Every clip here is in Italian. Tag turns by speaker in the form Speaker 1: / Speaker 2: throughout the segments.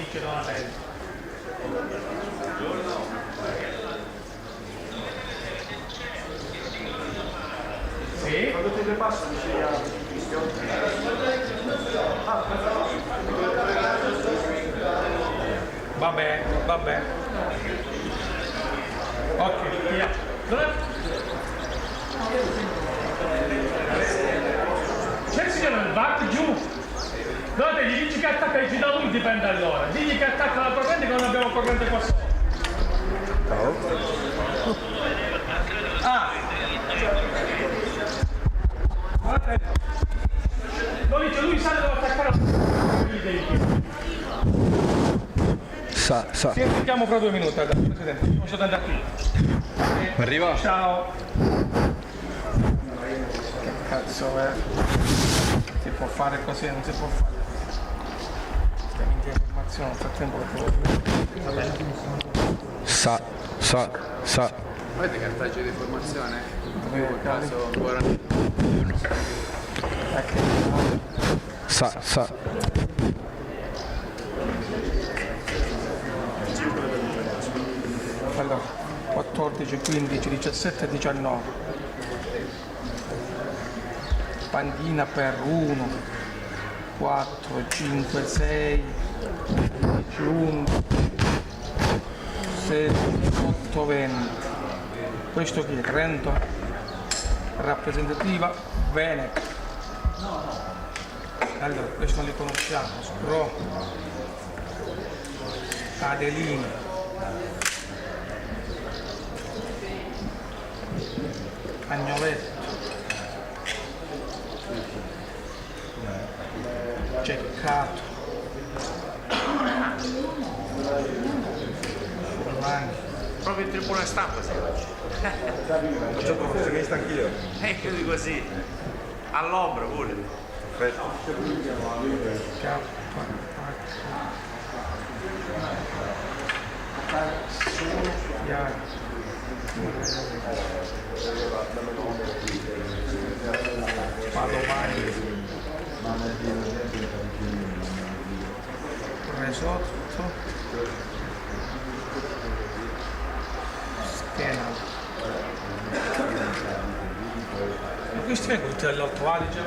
Speaker 1: picchio da una testa. Sì?
Speaker 2: Quando ti ripasso dicevi a Cristian.
Speaker 1: Vabbè. Ok, via. C'è il signore del VAC giù? Guardate, gli dici che attacca il da lui dipende allora. Digli che attacca la corrente che non abbiamo corrente qua sopra.
Speaker 3: Ciao.
Speaker 1: Ah! Guardate. Lo dice, lui sa dove attaccare
Speaker 3: Sa.
Speaker 1: Ci sentiamo fra 2 minuti, Presidente. Posso andare qui?
Speaker 3: Arriva?
Speaker 1: Ciao. Che cazzo è? Si può fare così, non si può fare. Stiamo in informazione, nel frattempo lo devo dire.
Speaker 3: Sa.
Speaker 4: Avete cartaceo di formazione?
Speaker 1: Dove
Speaker 4: Caso ancora.
Speaker 3: Sa.
Speaker 1: Allora, 14, 15, 17, 19. Pandina per 1, 4, 5, 6, 10, 11, 16, 8, 20. Questo chi è? Trento? Rappresentativa Veneto. Allora, questo non li conosciamo. Scro, Adelini, Agnoletto, Ceccato, Furlani.
Speaker 5: Proprio in tribuna stampa sei oggi.
Speaker 6: Faccio professionista anch'io.
Speaker 5: Chiudi così. All'ombra pure.
Speaker 6: Perfetto.
Speaker 1: Padovani, Resotto, Stena. Ma questi vengono tutti dall'Alto Adige,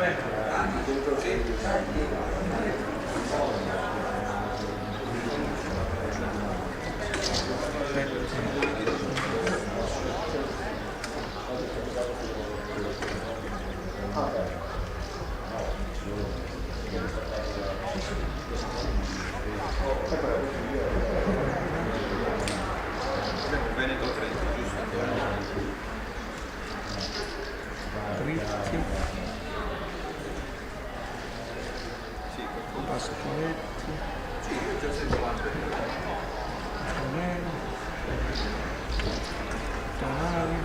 Speaker 6: Veneto 30, giusto?
Speaker 1: Dritti, Pasqualetti, Tonelli, Tonali,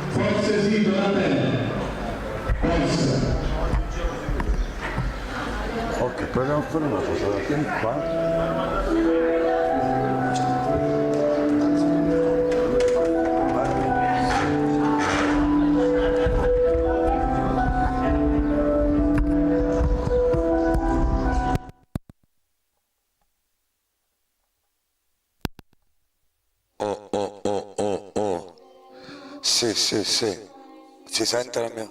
Speaker 7: Forse sì, Donatello. Forse.
Speaker 3: Ok, proviamo a fare una cosa. Tieni qua.
Speaker 8: Sì.
Speaker 3: Si sente la mia?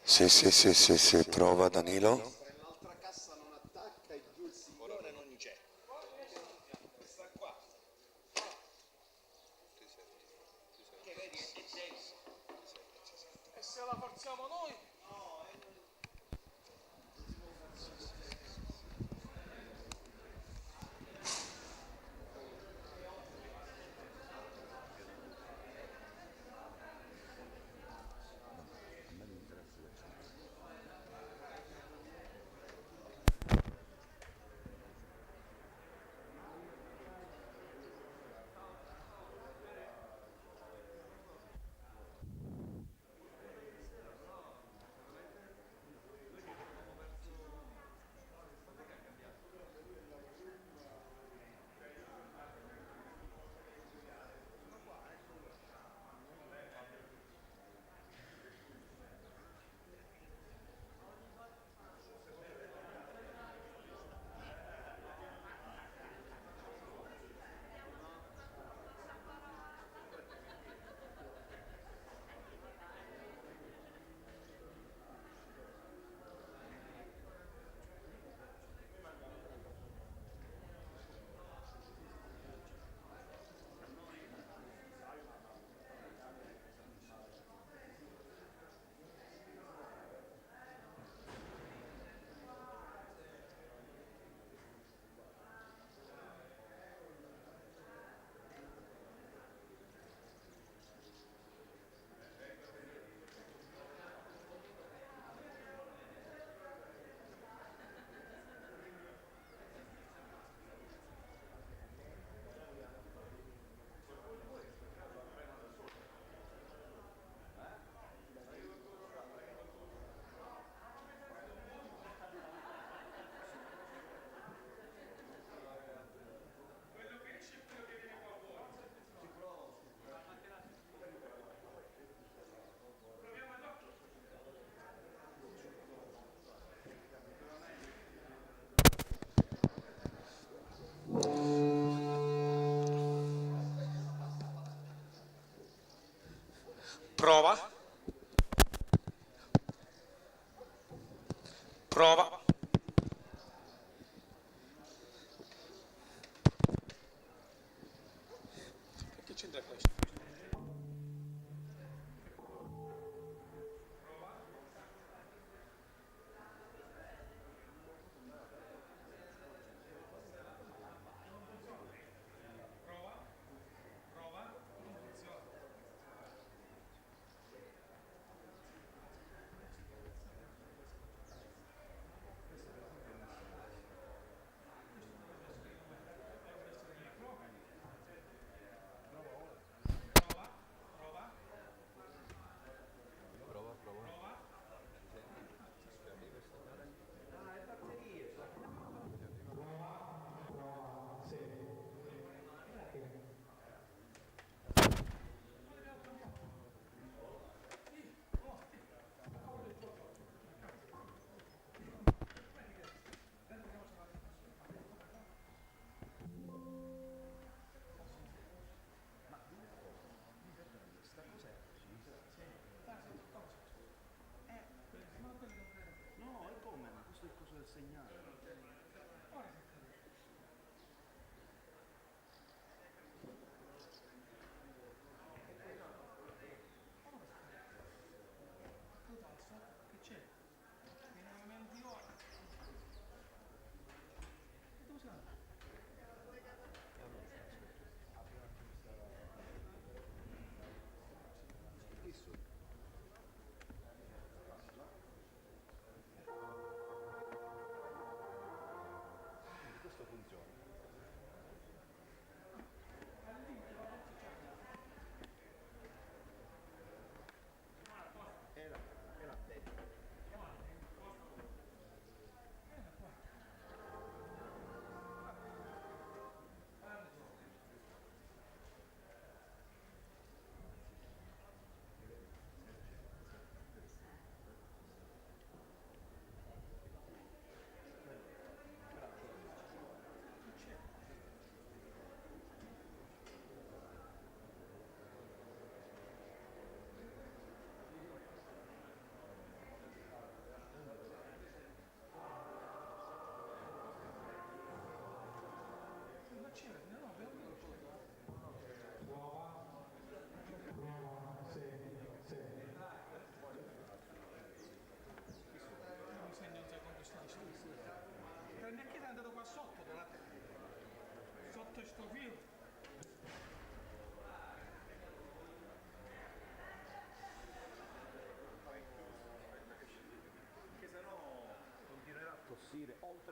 Speaker 3: Sì, sì, sì, sì, sì, prova Danilo.
Speaker 1: E se la forziamo noi?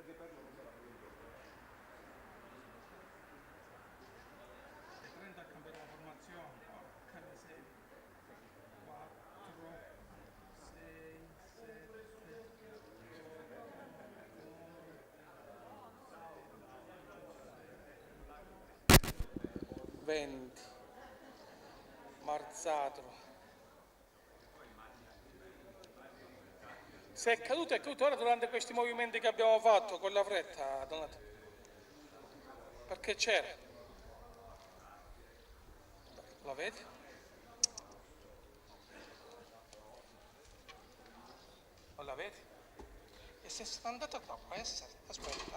Speaker 1: Le 30 cambiano formazione. Porca miseria. 4, 6, 7, 20. Marzatro. Se è caduto ora durante questi movimenti che abbiamo fatto con la fretta, Donato. Perché c'era. La vedi? Non la vedi? E se è andata qua, può essere. Aspetta.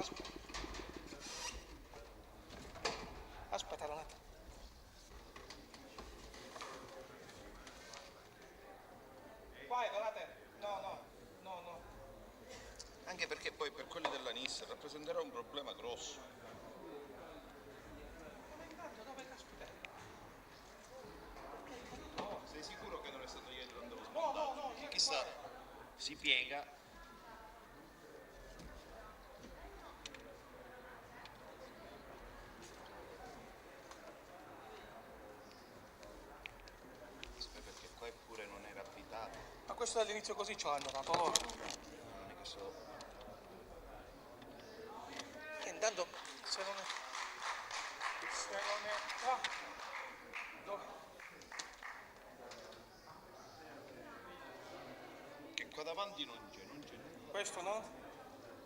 Speaker 1: Aspetta, Donato. Vai, Donato. No.
Speaker 6: Anche perché poi per quelli della NIS rappresenterà un problema grosso.
Speaker 1: Dove caspita?
Speaker 6: Sei sicuro che non è stato ieri quando lo smontato?
Speaker 1: No.
Speaker 6: Chissà, si piega. Aspetta, perché qua eppure non era abitato.
Speaker 1: Ma questo dall'inizio così ce l'hanno dato loro.
Speaker 6: Non è che so.
Speaker 1: Che intanto se non è qua, dove?
Speaker 6: Che qua davanti non c'è nulla.
Speaker 1: Questo no?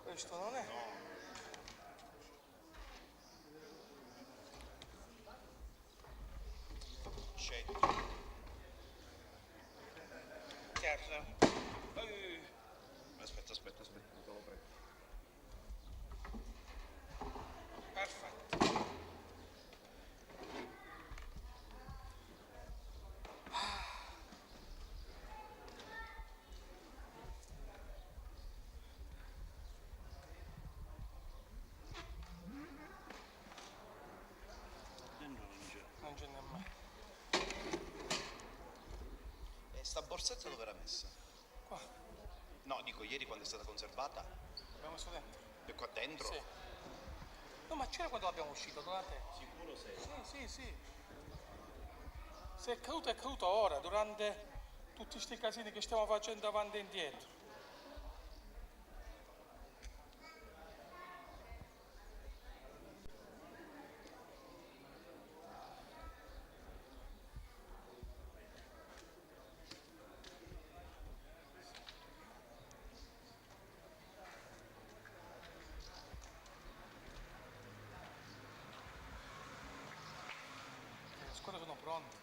Speaker 1: Questo non è?
Speaker 6: No. C'è.
Speaker 1: Chiaro.
Speaker 6: Aspetta, te lo prego.
Speaker 1: Perfetto. Non c'è nemmeno.
Speaker 6: E sta borsetta dove era messa?
Speaker 1: Qua,
Speaker 6: No, dico ieri quando è stata conservata.
Speaker 1: l'abbiamo messo dentro.
Speaker 6: E qua dentro?
Speaker 1: Sì. No, ma c'era quando l'abbiamo uscito, Donate?
Speaker 6: Sicuro sei?
Speaker 1: Sì. Se è caduto ora, durante tutti questi casini che stiamo facendo avanti e indietro. Le scuole sono pronte.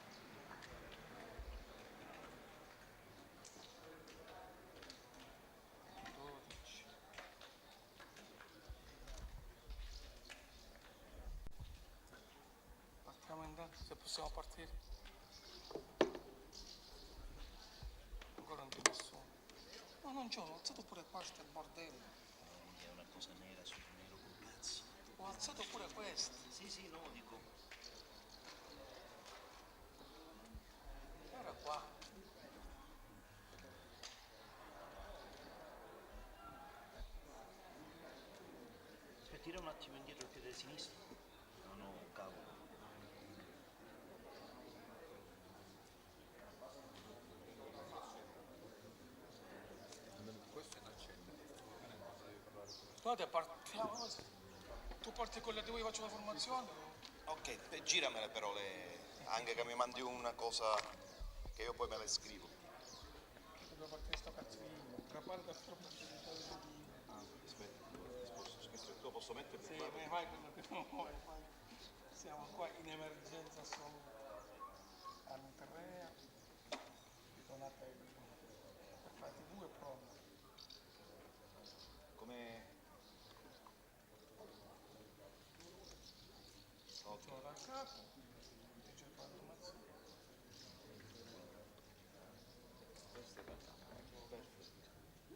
Speaker 1: Partiamo intanto, se possiamo partire. Ancora non c'è nessuno. No, non c'ho, ho alzato pure questo, il bordello.
Speaker 6: È una cosa nera su nero con cazzo.
Speaker 1: Ho alzato pure questo.
Speaker 6: Sì, no, dico.
Speaker 1: Era qua.
Speaker 6: Aspetta, tira un attimo indietro il piede sinistro. No, cavolo.
Speaker 4: Questo è in accende.
Speaker 1: Guardate, partiamo così. Tu parti con le tue, io faccio la formazione.
Speaker 6: Ok, giramele però anche che mi mandi una cosa che io poi me la scrivo.
Speaker 1: Devo partire sto cazzo di preparo per troppo di
Speaker 6: Aspetta, lo posso mettere
Speaker 1: Sì,
Speaker 6: qua?
Speaker 1: ma vai quello che non vuoi, vai. Siamo qua in emergenza assoluta. Andrea, Donatello. Per fatti 2 pronti.
Speaker 6: Come...
Speaker 1: Faccio da capo, dice la formazione.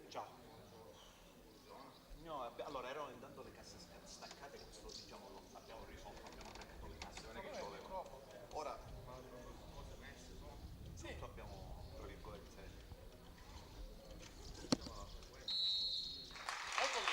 Speaker 6: Ciao. No, allora erano intanto le casse staccate, questo diciamo lo abbiamo risolto, abbiamo attaccato le casse, non è che ci volevano. Ora tutto abbiamo, tra virgolette,
Speaker 1: Eccoli,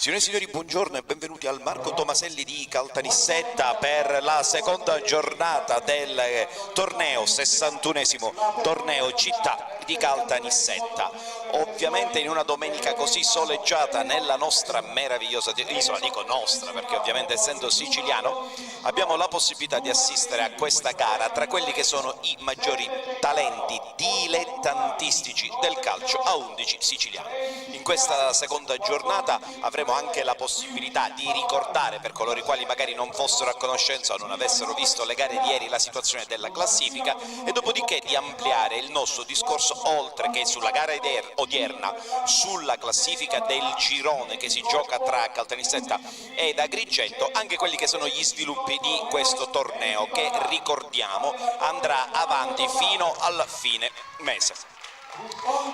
Speaker 8: Signore e signori, buongiorno e benvenuti al Marco Tomaselli di Caltanissetta per la seconda giornata del torneo, 61esimo torneo città di Caltanissetta. Ovviamente in una domenica così soleggiata nella nostra meravigliosa isola, dico nostra perché ovviamente essendo siciliano abbiamo la possibilità di assistere a questa gara tra quelli che sono i maggiori talenti dilettantistici del calcio a 11 siciliano. In questa seconda giornata avremo anche la possibilità di ricordare, per coloro i quali magari non fossero a conoscenza o non avessero visto le gare di ieri, la situazione della classifica e dopodiché di ampliare il nostro discorso oltre che sulla gara odierna, sulla classifica del girone che si gioca tra Caltanissetta ed Agrigento, anche quelli che sono gli sviluppi di questo torneo che, ricordiamo, andrà avanti fino alla fine mese.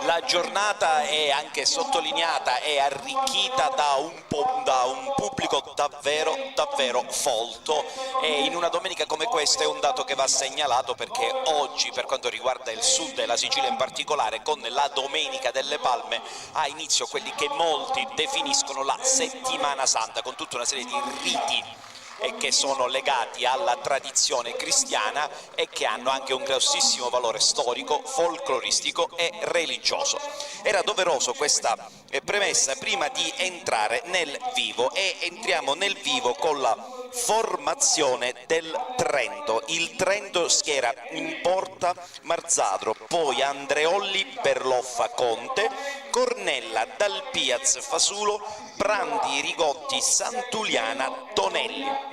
Speaker 8: La giornata è anche sottolineata e arricchita da un pubblico davvero folto, e in una domenica come questa è un dato che va segnalato perché oggi, per quanto riguarda il sud e la Sicilia in particolare, con la Domenica delle Palme ha inizio quelli che molti definiscono la Settimana Santa, con tutta una serie di riti e che sono legati alla tradizione cristiana e che hanno anche un grossissimo valore storico, folcloristico e religioso. Era doveroso questa premessa prima di entrare nel vivo, e entriamo nel vivo con la formazione del Trento. Il Trento schiera in porta Marzadro, poi Andreolli, Berloffa, Conte, Cornella, Dal Piaz, Fasulo, Brandi, Rigotti, Santuliana, Tonelli.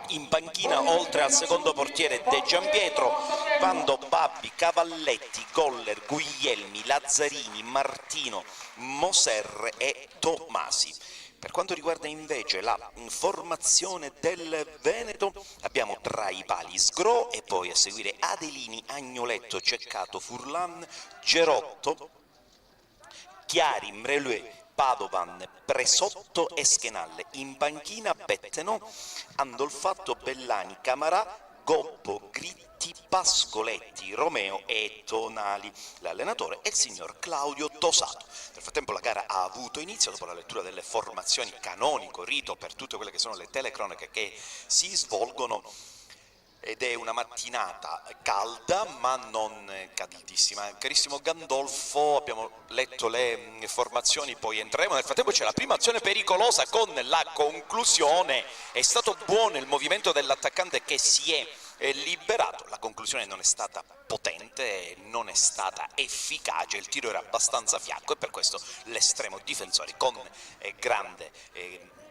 Speaker 8: In panchina, oltre al secondo portiere De Giampietro, Vando, Babbi, Cavalletti, Goller, Guglielmi, Lazzarini, Martino, Moserre e Tomasi. Per quanto riguarda invece la formazione del Veneto, abbiamo tra i pali Sgro e poi a seguire Adelini, Agnoletto, Ceccato, Furlan, Gerotto, Chiari, Mrelue, Padovan, Presotto e Schenalle. In panchina Betteno, Andolfatto, Bellani, Camarà, Gobbo, Gritti, Pascoletti, Romeo e Tonali. L'allenatore è il signor Claudio Tosato. Nel frattempo la gara ha avuto inizio dopo la lettura delle formazioni, canonico rito per tutte quelle che sono le telecronache che si svolgono, ed è una mattinata calda ma non caldissima. Carissimo Gandolfo, abbiamo letto le formazioni, poi entreremo. Nel frattempo c'è la prima azione pericolosa con la conclusione. È stato buono il movimento dell'attaccante che si è liberato, la conclusione non è stata potente, non è stata efficace, il tiro era abbastanza fiacco e per questo l'estremo difensore con grande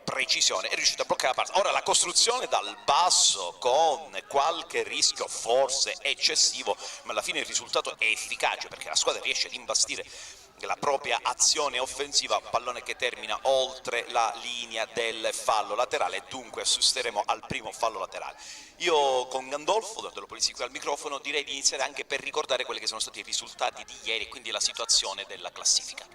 Speaker 8: precisione è riuscito a bloccare la parte. Ora la costruzione dal basso con qualche rischio forse eccessivo, ma alla fine il risultato è efficace perché la squadra riesce ad imbastire la propria azione offensiva, pallone che termina oltre la linea del fallo laterale, dunque assisteremo al primo fallo laterale. Io con Gandolfo, datelo poi qui al microfono, direi di iniziare anche per ricordare quelli che sono stati i risultati di ieri e quindi la situazione della classifica.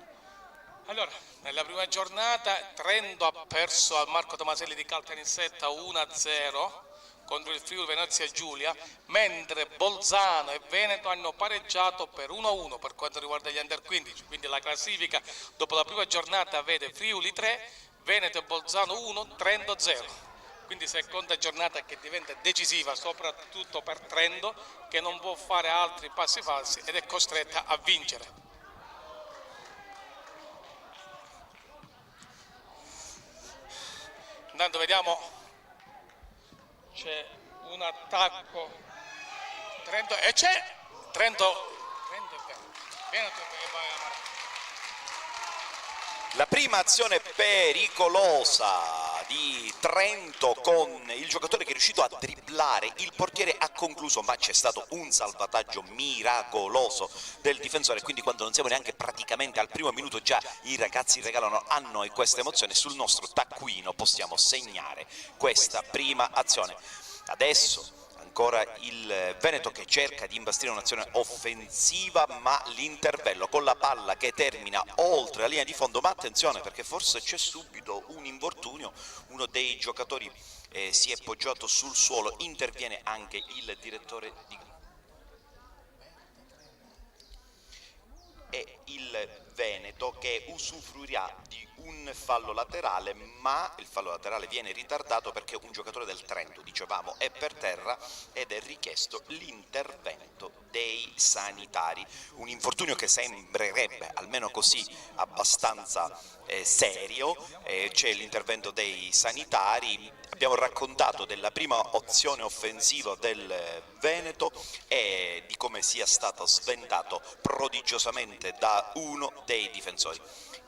Speaker 1: Allora, nella prima giornata Trento ha perso al Marco Tomaselli di Caltanissetta 1-0 contro il Friuli Venezia Giulia, mentre Bolzano e Veneto hanno pareggiato per 1-1 per quanto riguarda gli Under 15, quindi la classifica dopo la prima giornata vede Friuli 3, Veneto e Bolzano 1, Trento 0. Quindi seconda giornata che diventa decisiva soprattutto per Trento, che non può fare altri passi falsi ed è costretta a vincere. Intanto vediamo, c'è un attacco, Trento, e c'è Trento Veneto.
Speaker 8: La prima azione pericolosa di Trento con il giocatore che è riuscito a dribblare il portiere ha concluso, ma c'è stato un salvataggio miracoloso del difensore, quindi quando non siamo neanche praticamente al primo minuto già i ragazzi regalano a noi questa emozione. Sul nostro taccuino possiamo segnare questa prima azione. Adesso ancora il Veneto che cerca di imbastire un'azione offensiva, ma l'intervello con la palla che termina oltre la linea di fondo, ma attenzione perché forse c'è subito un infortunio, uno dei giocatori si è poggiato sul suolo, interviene anche il direttore di e il Veneto che usufruirà di un fallo laterale, ma il fallo laterale viene ritardato perché un giocatore del Trento, dicevamo, è per terra ed è richiesto l'intervento dei sanitari. Un infortunio che sembrerebbe, almeno così, abbastanza serio. C'è l'intervento dei sanitari. Abbiamo raccontato della prima opzione offensiva del Veneto e di come sia stato sventato prodigiosamente da uno dei difensori.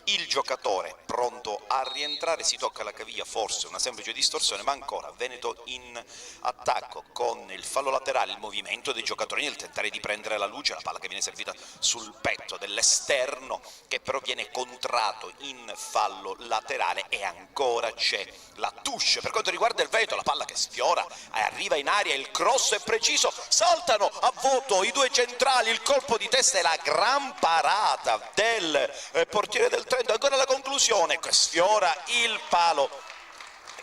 Speaker 8: Il giocatore pronto a rientrare, si tocca la caviglia, forse una semplice distorsione, ma ancora Veneto in attacco con il fallo laterale, il movimento dei giocatori nel tentare di prendere la luce, la palla che viene servita sul petto dell'esterno che però viene contratto in fallo laterale e ancora c'è la touche. Per quanto riguarda il Veneto, la palla che sfiora, arriva in aria, il cross è preciso, saltano a vuoto i due centrali, il colpo di testa e la gran parata del portiere del Trento, ancora la conclusione che sfiora il palo.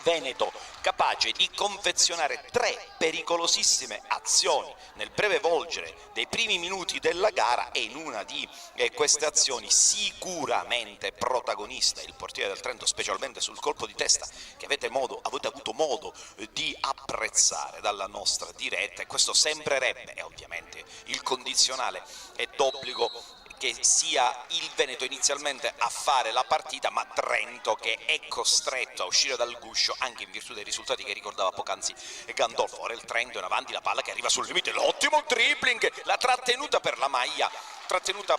Speaker 8: Veneto capace di confezionare 3 pericolosissime azioni nel breve volgere dei primi minuti della gara e in una di queste azioni sicuramente protagonista il portiere del Trento, specialmente sul colpo di testa che avete avuto modo di apprezzare dalla nostra diretta, e questo sembrerebbe, e ovviamente il condizionale è d'obbligo, che sia il Veneto inizialmente a fare la partita, ma Trento che è costretto a uscire dal guscio anche in virtù dei risultati che ricordava poc'anzi Gandolfo. Ora il Trento in avanti, la palla che arriva sul limite, l'ottimo dribbling, la trattenuta per la maglia, trattenuta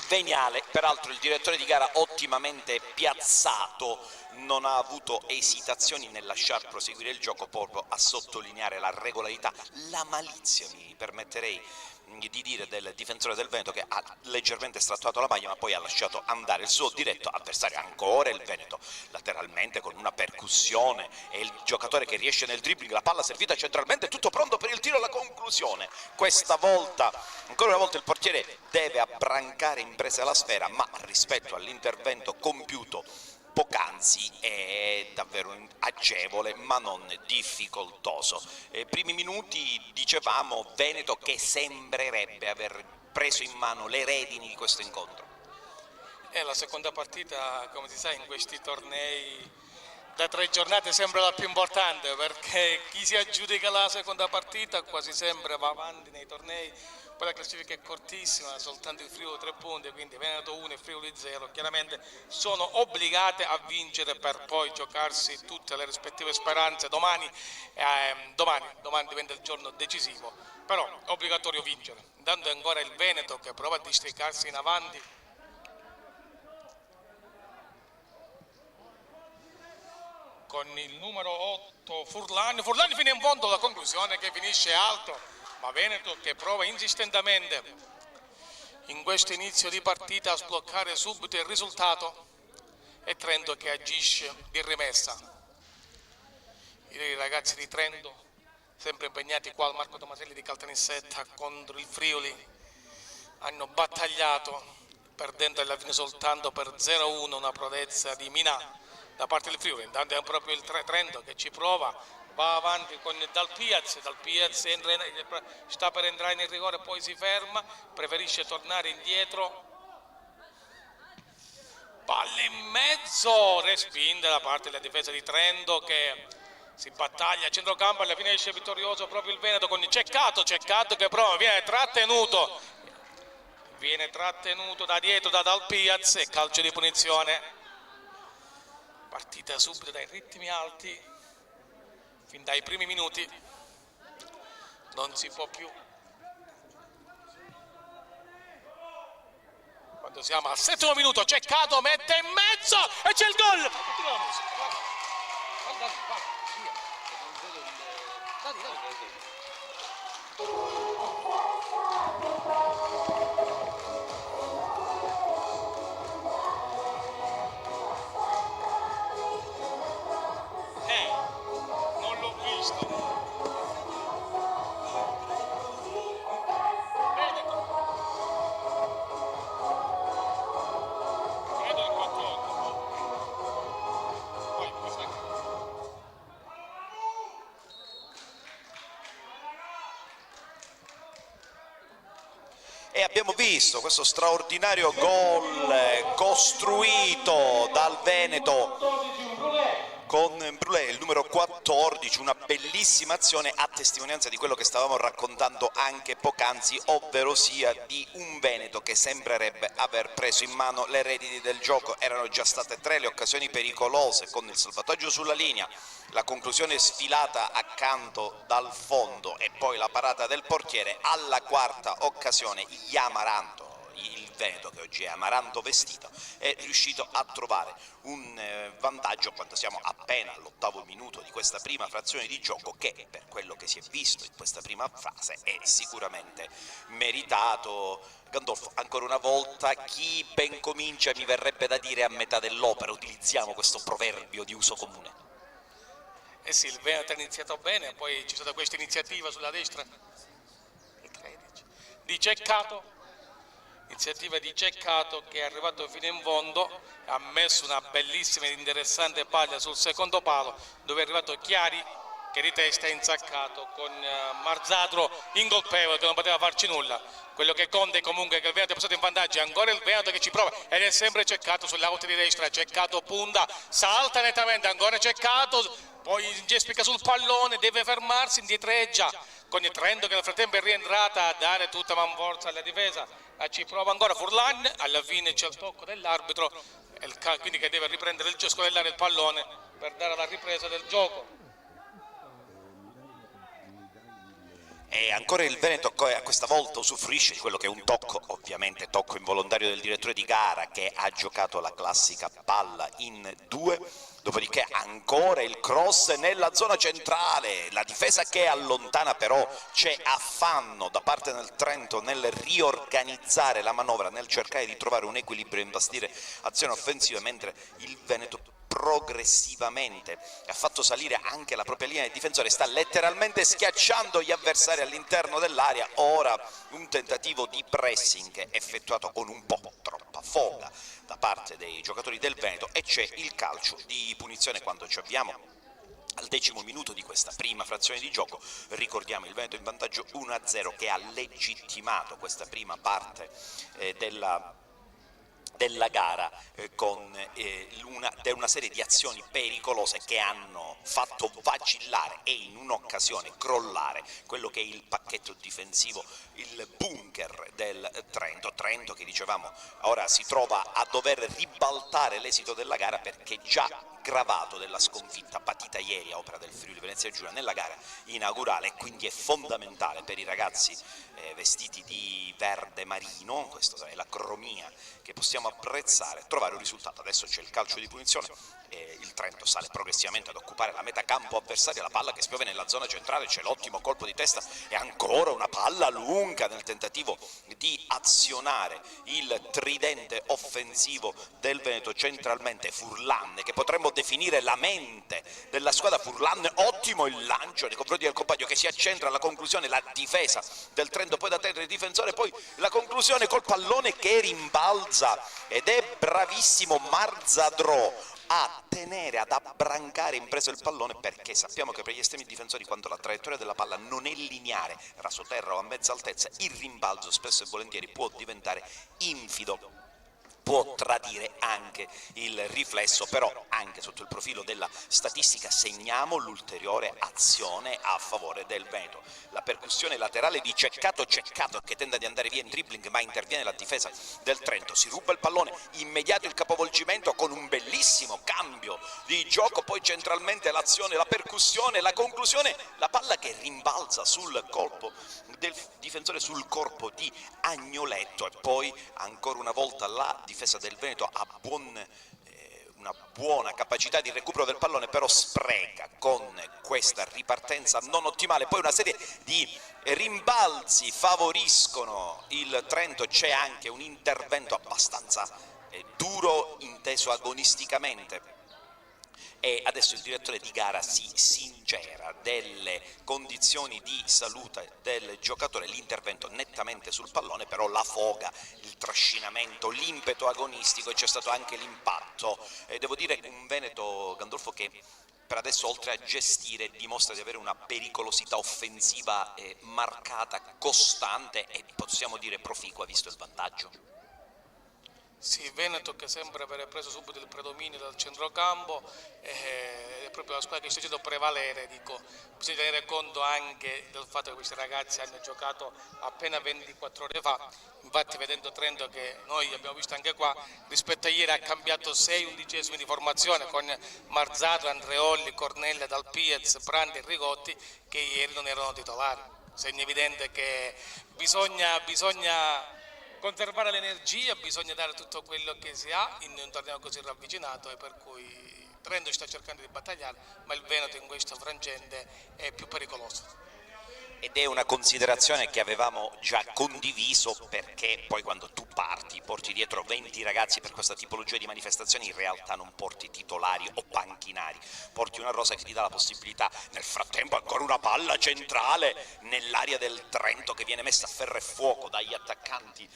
Speaker 8: veniale, peraltro il direttore di gara ottimamente piazzato, non ha avuto esitazioni nel lasciar proseguire il gioco, proprio a sottolineare la regolarità, la malizia, mi permetterei di dire, del difensore del Veneto, che ha leggermente strattato la maglia ma poi ha lasciato andare il suo diretto avversario. Ancora il Veneto lateralmente con una percussione e il giocatore che riesce nel dribbling, la palla servita centralmente, tutto pronto per il tiro alla conclusione. Questa volta, ancora una volta, il portiere deve abbrancare in presa alla sfera, ma rispetto all'intervento compiuto poc'anzi è davvero agevole ma non difficoltoso. Primi minuti, dicevamo, Veneto che sembrerebbe aver preso in mano le redini di questo incontro.
Speaker 1: La seconda partita, come si sa, in questi tornei da 3 giornate sembra la più importante, perché chi si aggiudica la seconda partita quasi sempre va avanti nei tornei. Poi la classifica è cortissima, soltanto il Friuli 3 punti, quindi Veneto 1 e Friuli 0, chiaramente sono obbligate a vincere per poi giocarsi tutte le rispettive speranze. Domani diventa il giorno decisivo, però è obbligatorio vincere. Intanto è ancora il Veneto che prova a districarsi in avanti, con il numero 8 Furlani fino in fondo, la conclusione che finisce alto, ma Veneto che prova insistentemente in questo inizio di partita a sbloccare subito il risultato, e Trento che agisce di rimessa. I ragazzi di Trento, sempre impegnati qua al Marco Tomaselli di Caltanissetta contro il Friuli, hanno battagliato, perdendo alla fine soltanto per 0-1, una prodezza di Minà da parte del Friuli. Intanto è proprio il Trento che ci prova, va avanti con Dal Piaz sta per entrare nel rigore, poi si ferma, preferisce tornare indietro, palla in mezzo, respinta da parte della difesa di Trento che si battaglia a centrocampo, alla fine esce vittorioso proprio il Veneto con Ceccato che prova, viene trattenuto da dietro da Dal Piaz, e calcio di punizione. Partita subito dai ritmi alti, fin dai primi minuti, non si può più. Quando siamo al 7° minuto, Ceccato mette in mezzo e c'è il gol! Non l'ho visto.
Speaker 8: abbiamo visto questo straordinario gol costruito dal Veneto con Brulé, il numero 14, una bellissima azione a testimonianza di quello che stavamo raccontando anche poc'anzi, ovvero sia di un Veneto che sembrerebbe aver preso in mano le redini del gioco. Erano già state 3 le occasioni pericolose, con il salvataggio sulla linea, la conclusione sfilata accanto dal fondo e poi la parata del portiere. Alla quarta occasione Amaranto, il Veneto che oggi è Amaranto vestito, è riuscito a trovare un vantaggio quando siamo appena all'8° minuto di questa prima frazione di gioco, che per quello che si è visto in questa prima fase è sicuramente meritato. Gandolfo, ancora una volta, chi ben comincia mi verrebbe da dire a metà dell'opera, utilizziamo questo proverbio di uso comune.
Speaker 1: Eh sì, il Veneto ha iniziato bene, poi c'è stata questa iniziativa sulla destra, il 13, di Ceccato. Iniziativa di Ceccato che è arrivato fino in fondo, ha messo una bellissima ed interessante paglia sul secondo palo, dove è arrivato Chiari che di testa è insaccato con Marzadro incolpevole che non poteva farci nulla. Quello che conta è comunque che il Veneto è passato in vantaggio, ancora il Veneto che ci prova ed è sempre Ceccato sulla rotta di destra. Ceccato punta, salta nettamente, ancora Ceccato, poi ingespica sul pallone, deve fermarsi, indietreggia con il Trento che nel frattempo è rientrata a dare tutta manforza alla difesa. Ci prova ancora Furlan, alla fine c'è il tocco dell'arbitro, quindi che deve riprendere il scodellare il pallone per dare la ripresa del gioco.
Speaker 8: E ancora il Veneto questa volta usufruisce di quello che è un tocco, ovviamente tocco involontario del direttore di gara, che ha giocato la classica palla in 2, dopodiché ancora il cross nella zona centrale, la difesa che allontana, però c'è affanno da parte del Trento nel riorganizzare la manovra, nel cercare di trovare un equilibrio e imbastire azione offensiva, mentre il Veneto progressivamente ha fatto salire anche la propria linea di difensore, sta letteralmente schiacciando gli avversari all'interno dell'area. Ora un tentativo di pressing effettuato con un po' troppa foga da parte dei giocatori del Veneto e c'è il calcio di punizione quando ci avviamo al 10° minuto di questa prima frazione di gioco. Ricordiamo il Veneto in vantaggio 1-0 che ha legittimato questa prima parte della gara con una serie di azioni pericolose che hanno fatto vacillare e in un'occasione crollare quello che è il pacchetto difensivo, il bunker del Trento che dicevamo ora si trova a dover ribaltare l'esito della gara perché già gravato della sconfitta patita ieri a opera del Friuli Venezia Giulia nella gara inaugurale, e quindi è fondamentale per i ragazzi vestiti di verde marino, questa è la cromia che possiamo apprezzare, trovare un risultato. Adesso c'è il calcio di punizione e il Trento sale progressivamente ad occupare la metà campo avversaria, la palla che spiove nella zona centrale, c'è l'ottimo colpo di testa e ancora una palla lunga nel tentativo di azionare il tridente offensivo del Veneto centralmente. Furlan, che potremmo definire la mente della squadra, Furlan, ottimo il lancio nei confronti del compagno che si accentra alla conclusione, la difesa del Trento poi da terra il difensore, poi la conclusione col pallone che rimbalza ed è bravissimo Marzadro a tenere, ad abbrancare impreso il pallone, perché sappiamo che per gli estremi difensori quando la traiettoria della palla non è lineare, rasoterra o a mezza altezza, il rimbalzo spesso e volentieri può diventare infido, può tradire anche il riflesso. Però anche sotto il profilo della statistica segniamo l'ulteriore azione a favore del Veneto, la percussione laterale di Ceccato che tenta di andare via in dribbling ma interviene la difesa del Trento, si ruba il pallone, immediato il capovolgimento con un bellissimo cambio di gioco, poi centralmente l'azione, la percussione, la conclusione, la palla che rimbalza sul colpo del difensore, sul corpo di Agnoletto, e poi ancora una volta la difesa del Veneto ha una buona capacità di recupero del pallone, però spreca con questa ripartenza non ottimale. Poi una serie di rimbalzi favoriscono il Trento, c'è anche un intervento abbastanza duro inteso agonisticamente. E adesso il direttore di gara si sincera delle condizioni di salute del giocatore, l'intervento nettamente sul pallone, però la foga, il trascinamento, l'impeto agonistico, e c'è stato anche l'impatto. Devo dire un Veneto, Gandolfo, che per adesso, oltre a gestire, dimostra di avere una pericolosità offensiva marcata, costante e possiamo dire proficua visto il vantaggio.
Speaker 1: Sì, Veneto che sembra aver preso subito il predominio dal centrocampo, è proprio la squadra che sta facendo prevalere, dico. Bisogna tenere conto anche del fatto che questi ragazzi hanno giocato appena 24 ore fa, infatti vedendo Trento che noi abbiamo visto anche qua, rispetto a ieri ha cambiato 6 undicesimi di formazione con Marzano, Andreolli, Cornella, Dalpiez, Brandi e Rigotti che ieri non erano titolari. Segno evidente che bisogna conservare l'energia, bisogna dare tutto quello che si ha in un torneo così ravvicinato e per cui Trento sta cercando di battagliare, ma il Veneto in questo frangente è più pericoloso.
Speaker 8: Ed è una considerazione che avevamo già condiviso, perché poi quando tu porti dietro 20 ragazzi per questa tipologia di manifestazioni, in realtà non porti titolari o panchinari, porti una rosa che ti dà la possibilità, nel frattempo ancora una palla centrale nell'area del Trento che viene messa a ferro e fuoco dagli attaccanti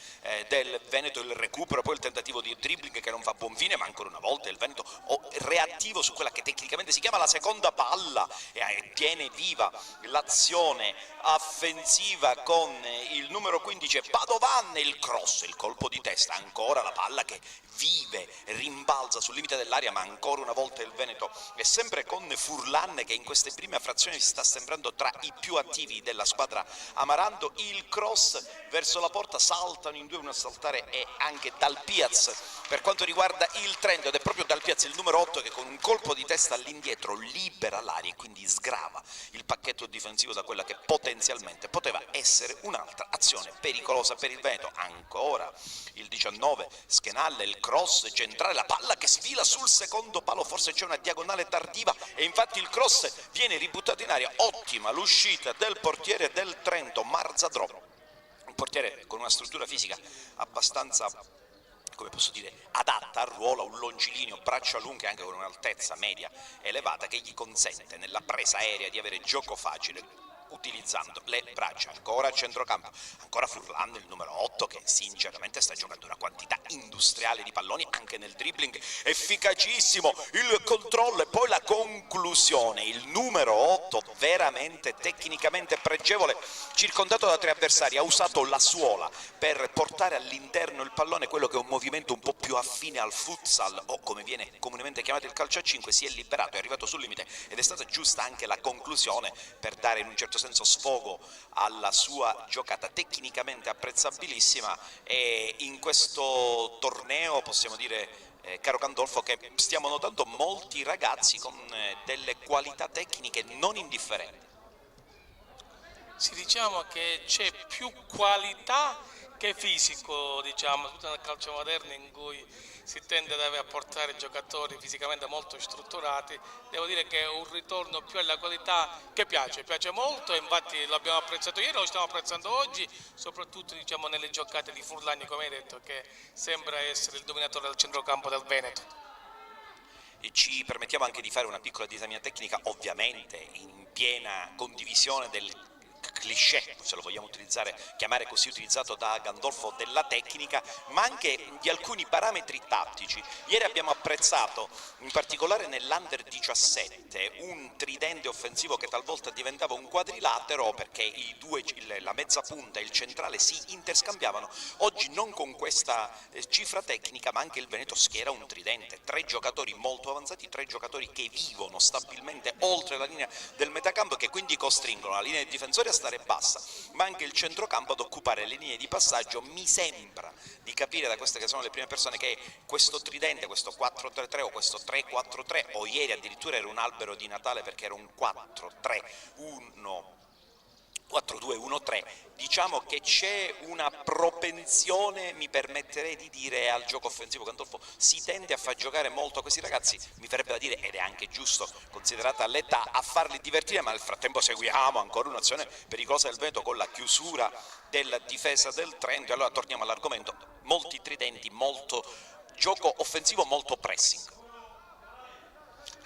Speaker 8: del Veneto, il recupero, poi il tentativo di dribbling che non fa buon fine, ma ancora una volta il Veneto reattivo su quella che tecnicamente si chiama la seconda palla e tiene viva l'azione offensiva con il numero 15 Padovan, il cross, il colpo di testa, ancora la palla che vive, rimbalza sul limite dell'area, ma ancora una volta il Veneto è sempre con Furlan che in queste prime frazioni si sta sembrando tra i più attivi della squadra Amaranto, il cross verso la porta, saltano in due, uno a saltare e anche Dalpiaz per quanto riguarda il Trento, ed è proprio Dalpiaz il numero 8 che con un colpo di testa all'indietro libera l'aria e quindi sgrava il pacchetto difensivo da quella che potenzialmente poteva essere un'altra azione pericolosa per il Veneto. Ancora il 19 Schenalle, il cross centrale, la palla che sfila sul secondo palo, forse c'è una diagonale tardiva e infatti il cross viene ributtato in aria. Ottima l'uscita del portiere del Trento, Marzadrò, un portiere con una struttura fisica abbastanza, come posso dire, adatta al ruolo, un longilineo, braccia lunghe anche con un'altezza media elevata che gli consente nella presa aerea di avere gioco facile utilizzando le braccia. Ancora a centrocampo, ancora Furlan, il numero 8 che sinceramente sta giocando una quantità industriale di palloni anche nel dribbling, efficacissimo il controllo e poi la conclusione. Il numero 8 veramente tecnicamente pregevole, circondato da 3 avversari, ha usato la suola per portare all'interno il pallone, quello che è un movimento un po' più affine al futsal o come viene comunemente chiamato il calcio a 5, si è liberato, è arrivato sul limite ed è stata giusta anche la conclusione per dare in un certo senso sfogo alla sua giocata tecnicamente apprezzabilissima. E in questo torneo possiamo dire, caro Gandolfo, che stiamo notando molti ragazzi con delle qualità tecniche non indifferenti.
Speaker 1: Sì, diciamo che c'è più qualità che fisico, diciamo, soprattutto nel calcio moderno in cui si tende a portare giocatori fisicamente molto strutturati. Devo dire che è un ritorno più alla qualità che piace molto, e infatti l'abbiamo apprezzato ieri, lo stiamo apprezzando oggi, soprattutto diciamo nelle giocate di Furlani, come hai detto, che sembra essere il dominatore del centrocampo del Veneto.
Speaker 8: E ci permettiamo anche di fare una piccola disamina tecnica, ovviamente in piena condivisione del cliché, se lo vogliamo chiamare così, utilizzato da Gandolfo, della tecnica, ma anche di alcuni parametri tattici. Ieri abbiamo apprezzato, in particolare nell'Under 17, un tridente offensivo che talvolta diventava un quadrilatero perché la mezza punta e il centrale si interscambiavano. Oggi non con questa cifra tecnica, ma anche il Veneto schiera un tridente, 3 giocatori molto avanzati, 3 giocatori che vivono stabilmente oltre la linea del metacampo e che quindi costringono la linea dei difensori a stare bassa, ma anche il centrocampo ad occupare le linee di passaggio. Mi sembra di capire da queste che sono le prime persone che questo tridente, questo 4-3-3 o questo 3-4-3, o ieri addirittura era un albero di Natale perché era un 4-2-1-3, diciamo che c'è una propensione, mi permetterei di dire, al gioco offensivo. Gandolfo si tende a far giocare molto a questi ragazzi, mi verrebbe da dire, ed è anche giusto considerata l'età, a farli divertire, ma nel frattempo seguiamo ancora un'azione pericolosa del Veneto con la chiusura della difesa del Trento. E allora torniamo all'argomento, molti tridenti, molto gioco offensivo, molto pressing.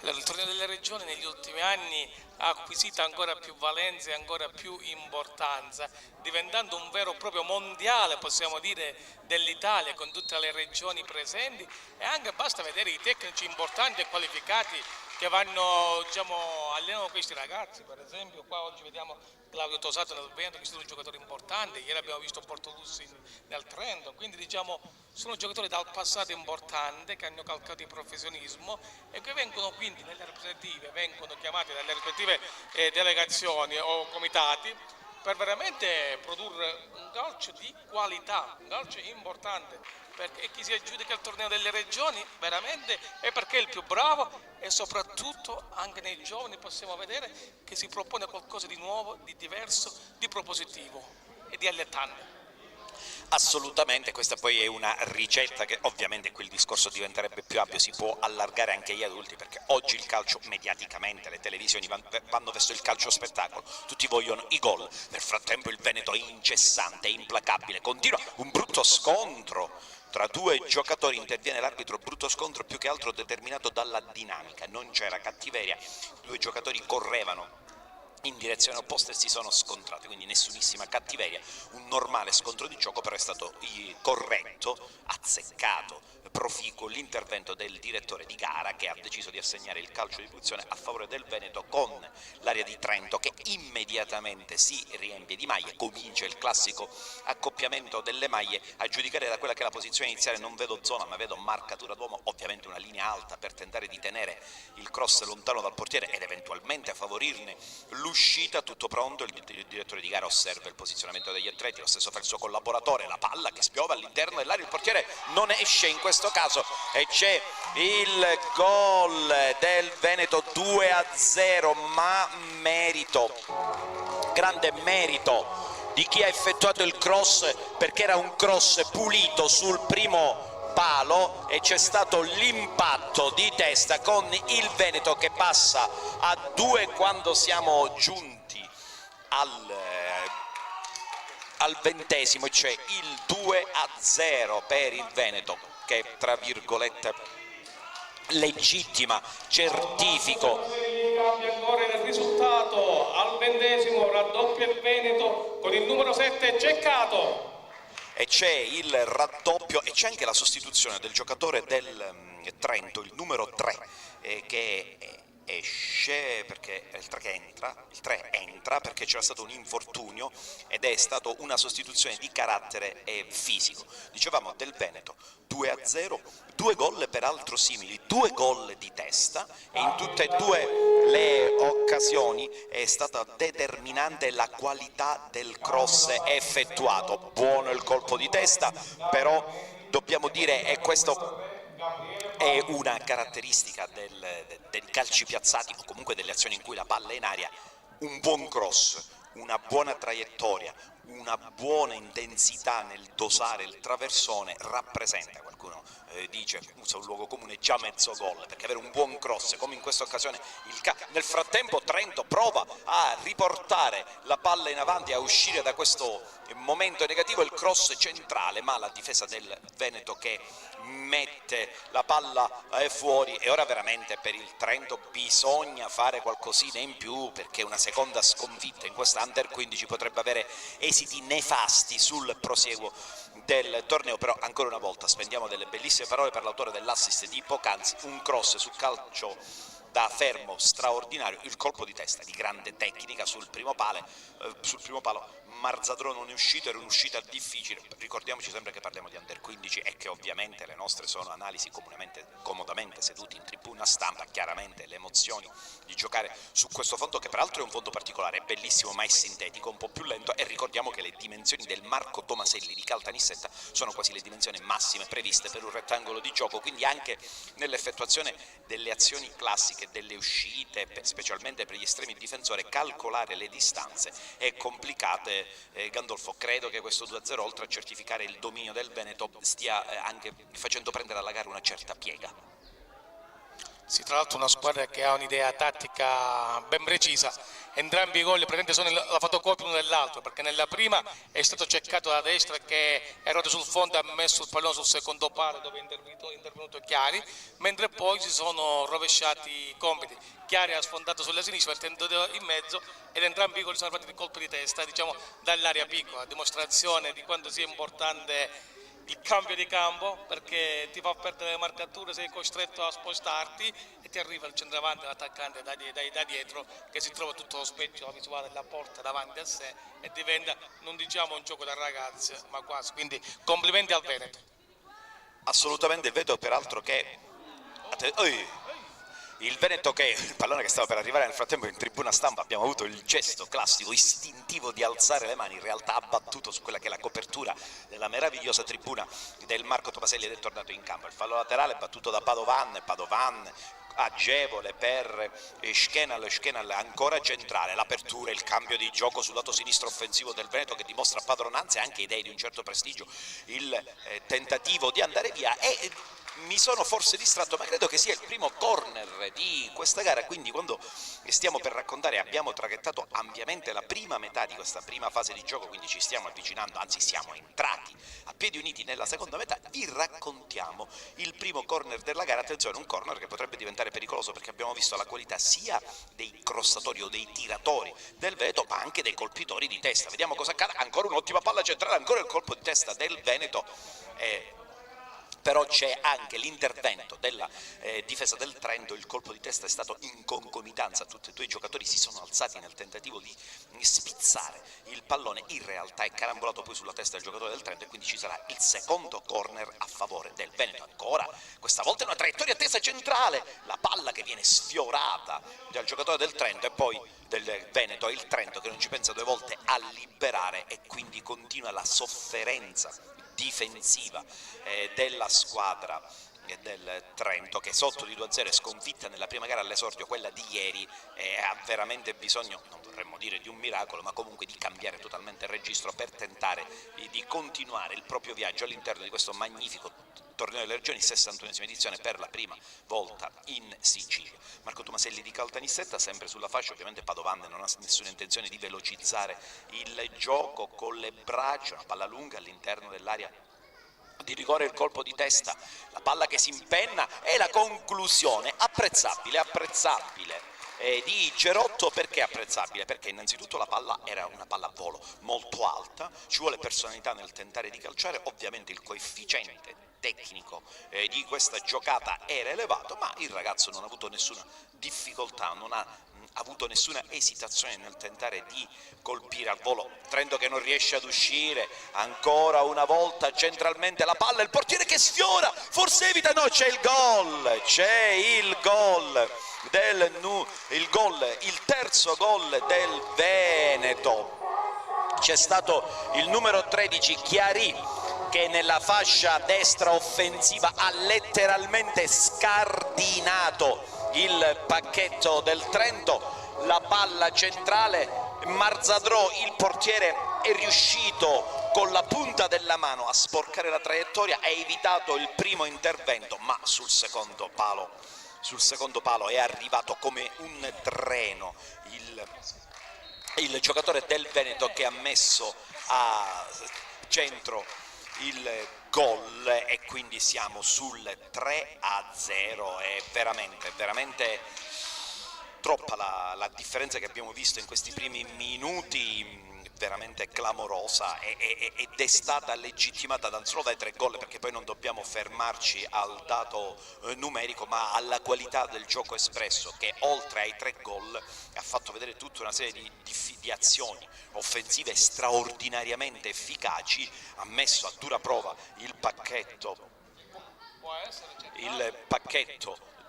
Speaker 1: Allora, il torneo delle regioni negli ultimi anni ha acquisito ancora più valenza e ancora più importanza, diventando un vero e proprio mondiale, possiamo dire, dell'Italia, con tutte le regioni presenti, e anche basta vedere i tecnici importanti e qualificati che vanno, diciamo, allenano questi ragazzi. Per esempio qua oggi vediamo Claudio Tosato nel Veneto, che sono un giocatore importante, ieri abbiamo visto Bortolussi nel Trento, quindi diciamo sono giocatori dal passato importante che hanno calcato il professionismo e che vengono quindi nelle rappresentative, vengono chiamati dalle rispettive delegazioni o comitati per veramente produrre un calcio di qualità, un calcio importante, perché chi si aggiudica il torneo delle regioni veramente è perché è il più bravo e soprattutto anche nei giovani possiamo vedere che si propone qualcosa di nuovo, di diverso, di propositivo e di allettante.
Speaker 8: Assolutamente, questa poi è una ricetta che ovviamente qui il discorso diventerebbe più ampio, si può allargare anche agli adulti, perché oggi il calcio mediaticamente, le televisioni vanno verso il calcio spettacolo, tutti vogliono i gol, nel frattempo il Veneto è incessante, è implacabile, continua un brutto scontro tra due giocatori, interviene l'arbitro, brutto scontro più che altro determinato dalla dinamica, non c'era cattiveria, due giocatori correvano in direzione opposta e si sono scontrati, quindi nessunissima cattiveria, un normale scontro di gioco, però è stato corretto, azzeccato, proficuo l'intervento del direttore di gara che ha deciso di assegnare il calcio di punizione a favore del Veneto con l'area di Trento che immediatamente si riempie di maglie, comincia il classico accoppiamento delle maglie. A giudicare da quella che è la posizione iniziale non vedo zona ma vedo marcatura d'uomo, ovviamente una linea alta per tentare di tenere il cross lontano dal portiere ed eventualmente favorirne l'uscita. Tutto pronto, il direttore di gara osserva il posizionamento degli atleti, lo stesso fa il suo collaboratore, la palla che spiova all'interno dell'area, il portiere non esce in questo caso e c'è il gol del Veneto 2-0, ma merito, grande merito di chi ha effettuato il cross, perché era un cross pulito sul primo palo e c'è stato l'impatto di testa con il Veneto che passa a 2 quando siamo giunti al 20esimo, c'è il 2-0 per il Veneto che tra virgolette legittima, certifico.
Speaker 1: Cambia ancora il risultato, al 20esimo raddoppia il Veneto con il numero 7 Ceccato.
Speaker 8: E c'è il raddoppio e c'è anche la sostituzione del giocatore del Trento, il numero 3, che esce perché è il 3 che entra, il 3 entra perché c'era stato un infortunio ed è stata una sostituzione di carattere fisico. Dicevamo del Veneto 2-0, 2 gol peraltro simili, 2 gol di testa e in tutte e 2 le occasioni è stata determinante la qualità del cross effettuato. Buono il colpo di testa, però dobbiamo dire, e questo è una caratteristica dei calci piazzati o comunque delle azioni in cui la palla è in aria, un buon cross, una buona traiettoria, una buona intensità nel dosare il traversone rappresenta, qualcuno dice, usa un luogo comune, già mezzo gol, perché avere un buon cross come in questa occasione nel frattempo Trento prova a riportare la palla in avanti, a uscire da questo momento negativo, il cross centrale, ma la difesa del Veneto che mette la palla fuori e ora veramente per il Trento bisogna fare qualcosina in più, perché una seconda sconfitta in questa Under 15 potrebbe avere esiti nefasti sul prosieguo del torneo. Però ancora una volta spendiamo delle bellissime parole per l'autore dell'assist di poc'anzi, un cross sul calcio da fermo straordinario, il colpo di testa di grande tecnica sul primo palo, Marzadro non è uscito, era un'uscita difficile, ricordiamoci sempre che parliamo di Under 15 e che ovviamente le nostre sono analisi comodamente seduti in tribuna stampa, chiaramente le emozioni di giocare su questo fondo che peraltro è un fondo particolare, è bellissimo ma è sintetico, un po' più lento, e ricordiamo che le dimensioni del Marco Tomaselli di Caltanissetta sono quasi le dimensioni massime previste per un rettangolo di gioco, quindi anche nell'effettuazione delle azioni classiche, delle uscite, specialmente per gli estremi difensori, calcolare le distanze è complicate. Gandolfo, credo che questo 2-0 oltre a certificare il dominio del Veneto stia anche facendo prendere alla gara una certa piega.
Speaker 1: Sì, tra l'altro una squadra che ha un'idea tattica ben precisa, entrambi i gol praticamente sono la fotocopia uno dell'altro, perché nella prima è stato Ceccato da destra che è rodato sul fondo e ha messo il pallone sul secondo palo dove è intervenuto Chiari, mentre poi si sono rovesciati i compiti. Chiari ha sfondato sulla sinistra, mettendo in mezzo, ed entrambi i gol sono partiti di colpi di testa, diciamo dall'area piccola, dimostrazione di quanto sia importante il cambio di campo perché ti fa perdere le marcature, sei costretto a spostarti e ti arriva il centravanti, l'attaccante da dietro che si trova tutto lo specchio visuale della porta davanti a sé e diventa, non diciamo un gioco da ragazzi, ma quasi, quindi complimenti al Veneto.
Speaker 8: Assolutamente, vedo peraltro che il Veneto, che il pallone che stava per arrivare nel frattempo in tribuna stampa, abbiamo avuto il gesto classico, istintivo di alzare le mani, in realtà ha battuto su quella che è la copertura della meravigliosa tribuna del Marco Tomaselli ed è tornato in campo. Il fallo laterale battuto da Padovan agevole per Schenal ancora centrale, l'apertura, il cambio di gioco sul lato sinistro offensivo del Veneto che dimostra padronanza e anche idee di un certo prestigio, il tentativo di andare via e mi sono forse distratto, ma credo che sia il primo corner di questa gara, quindi quando stiamo per raccontare abbiamo traghettato ampiamente la prima metà di questa prima fase di gioco, quindi ci stiamo avvicinando, anzi siamo entrati a piedi uniti nella seconda metà, vi raccontiamo il primo corner della gara. Attenzione, un corner che potrebbe diventare pericoloso perché abbiamo visto la qualità sia dei crossatori o dei tiratori del Veneto ma anche dei colpitori di testa. Vediamo cosa accade, ancora un'ottima palla centrale, ancora il colpo di testa del Veneto, però c'è anche l'intervento della difesa del Trento, il colpo di testa è stato in concomitanza, tutti e due i giocatori si sono alzati nel tentativo di spizzare il pallone, in realtà è carambolato poi sulla testa del giocatore del Trento e quindi ci sarà il secondo corner a favore del Veneto. Ancora, questa volta è una traiettoria a testa centrale, la palla che viene sfiorata dal giocatore del Trento e poi del Veneto, il Trento che non ci pensa due volte a liberare e quindi continua la sofferenza difensiva della squadra del Trento, che sotto di 2-0 è sconfitta nella prima gara all'esordio, quella di ieri, ha veramente bisogno, non vorremmo dire di un miracolo, ma comunque di cambiare totalmente il registro per tentare di continuare il proprio viaggio all'interno di questo magnifico torneo delle regioni, 61esima edizione per la prima volta in Sicilia. Marco Tomaselli di Caltanissetta sempre sulla fascia, ovviamente Padovan non ha nessuna intenzione di velocizzare il gioco con le braccia, una palla lunga all'interno dell'area di rigore, il colpo di testa, la palla che si impenna e la conclusione apprezzabile di Gerotto. Perché apprezzabile? Perché innanzitutto la palla era una palla a volo molto alta, ci vuole personalità nel tentare di calciare, ovviamente il coefficiente tecnico di questa giocata era elevato, ma il ragazzo non ha avuto nessuna difficoltà, non ha avuto nessuna esitazione nel tentare di colpire al volo. Trento che non riesce ad uscire, ancora una volta centralmente la palla, il portiere che sfiora, forse evita, no, c'è il gol il terzo gol del Veneto. C'è stato il numero 13 Chiari che nella fascia destra offensiva ha letteralmente scardinato il pacchetto del Trento, la palla centrale, Marzadrò, il portiere, è riuscito con la punta della mano a sporcare la traiettoria, ha evitato il primo intervento, ma sul secondo palo è arrivato come un treno il giocatore del Veneto che ha messo a centro il gol e quindi siamo sul 3-0. È veramente troppa la differenza che abbiamo visto in questi primi minuti, veramente clamorosa, ed è stata legittimata non solo dai 3 gol, perché poi non dobbiamo fermarci al dato numerico ma alla qualità del gioco espresso, che oltre ai 3 gol ha fatto vedere tutta una serie di azioni offensive straordinariamente efficaci, ha messo a dura prova il pacchetto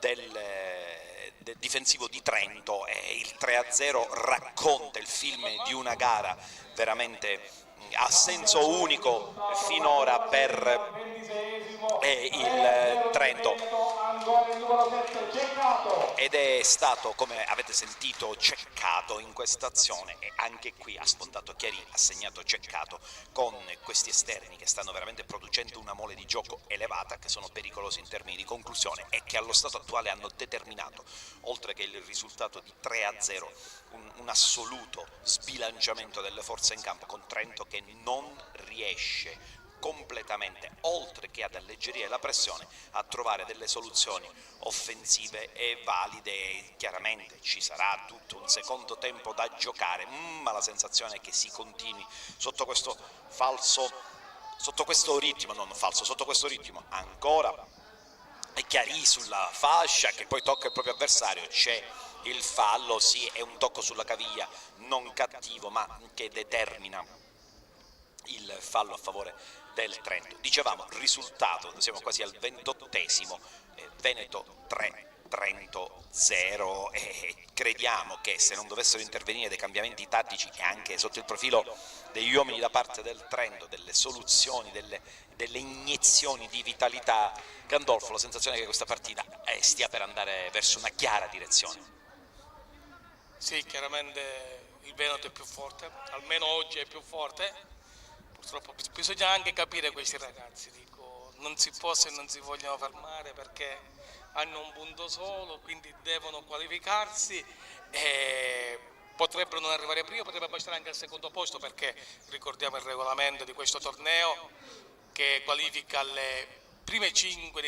Speaker 8: del difensivo di Trento, e il 3-0 racconta il film di una gara veramente a senso unico finora per il Trento, ed è stato, come avete sentito, Ceccato in questa azione, e anche qui ha sfondato Chiari, ha segnato Ceccato con questi esterni che stanno veramente producendo una mole di gioco elevata, che sono pericolosi in termini di conclusione e che allo stato attuale hanno determinato, oltre che il risultato di 3-0, un assoluto sbilanciamento delle forze in campo, con Trento che non riesce completamente, oltre che ad alleggerire la pressione, a trovare delle soluzioni offensive e valide. Chiaramente ci sarà tutto un secondo tempo da giocare, ma la sensazione è che si continui sotto questo falso sotto questo ritmo, non falso, sotto questo ritmo ancora è Chiarì sulla fascia che poi tocca il proprio avversario, c'è il fallo, sì, è un tocco sulla caviglia non cattivo ma che determina il fallo a favore del Trento. Dicevamo risultato, siamo quasi al 28esimo, Veneto 3, Trento 0, e crediamo che se non dovessero intervenire dei cambiamenti tattici e anche sotto il profilo degli uomini da parte del Trento, delle soluzioni, delle iniezioni di vitalità, Gandolfo, la sensazione è che questa partita stia per andare verso una chiara direzione.
Speaker 1: Sì, chiaramente il Veneto è più forte, almeno oggi è più forte. Purtroppo bisogna anche capire questi ragazzi, dico, non si possono e non si vogliono fermare perché hanno un punto solo, quindi devono qualificarsi e potrebbero non arrivare prima, potrebbero passare anche al secondo posto perché ricordiamo il regolamento di questo torneo che qualifica le prime 5,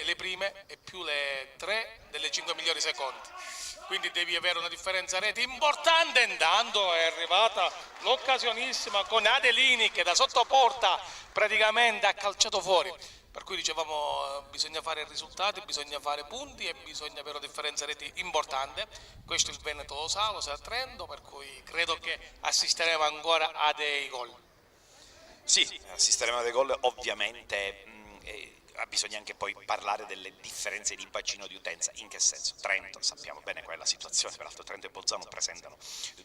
Speaker 1: le prime e più le 3 delle 5 migliori secondi. Quindi devi avere una differenza rete importante. Intanto è arrivata l'occasionissima con Adelini che da sottoporta praticamente ha calciato fuori. Per cui dicevamo bisogna fare risultati, bisogna fare punti e bisogna avere una differenza reti importante. Questo il Veneto lo sa il Trento, per cui credo che assisteremo ancora a dei gol.
Speaker 8: Sì, assisteremo a dei gol, ovviamente bisogna anche poi parlare delle differenze di bacino di utenza. In che senso? Trento, sappiamo bene qual è la situazione, peraltro Trento e Bolzano presentano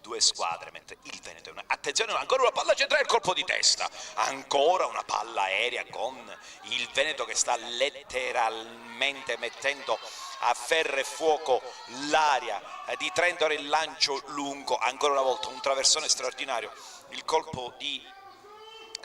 Speaker 8: due squadre, mentre il Veneto è una... Attenzione, ancora una palla centrale, il colpo di testa, ancora una palla aerea con il Veneto che sta letteralmente mettendo a ferro e fuoco l'area di Trento. Era il lancio lungo, ancora una volta un traversone straordinario, il colpo di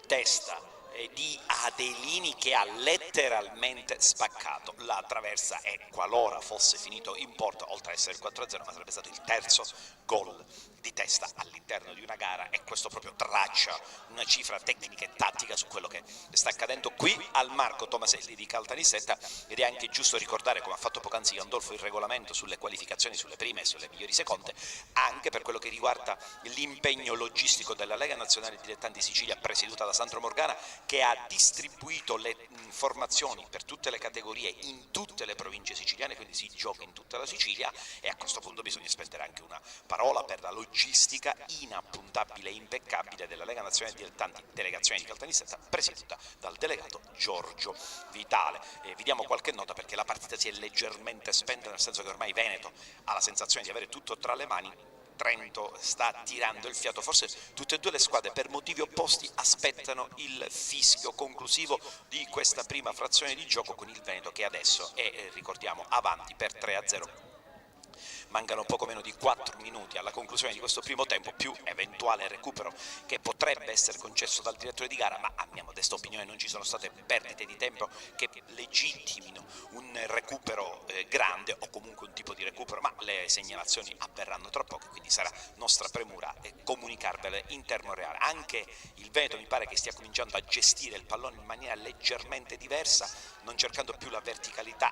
Speaker 8: testa di Adelini che ha letteralmente spaccato la traversa e qualora fosse finito in porta, oltre ad essere il 4-0, ma sarebbe stato il terzo gol di testa all'interno di una gara, e questo proprio traccia una cifra tecnica e tattica su quello che sta accadendo qui al Marco Tomaselli di Caltanissetta. Ed è anche giusto ricordare, come ha fatto poc'anzi Gandolfo, il regolamento sulle qualificazioni sulle prime e sulle migliori seconde, anche per quello che riguarda l'impegno logistico della Lega Nazionale Dilettanti Sicilia presieduta da Sandro Morgana, che ha distribuito le informazioni per tutte le categorie in tutte le province siciliane, quindi si gioca in tutta la Sicilia. E a questo punto bisogna spendere anche una parola per la logistica inappuntabile e impeccabile della Lega Nazionale Dilettanti, delegazione di Caltanissetta, presieduta dal delegato Giorgio Vitale. Vi diamo qualche nota perché la partita si è leggermente spenta, nel senso che ormai Veneto ha la sensazione di avere tutto tra le mani, Trento sta tirando il fiato, forse tutte e due le squadre per motivi opposti aspettano il fischio conclusivo di questa prima frazione di gioco, con il Veneto che adesso è, ricordiamo, avanti per 3-0. Mancano poco meno di 4 minuti alla conclusione di questo primo tempo, più eventuale recupero che potrebbe essere concesso dal direttore di gara, ma a mia modesta opinione non ci sono state perdite di tempo che legittimino un recupero grande, o comunque un tipo di recupero, ma le segnalazioni avverranno tra poco, quindi sarà nostra premura comunicarvele in tempo reale. Anche il Veneto mi pare che stia cominciando a gestire il pallone in maniera leggermente diversa, non cercando più la verticalità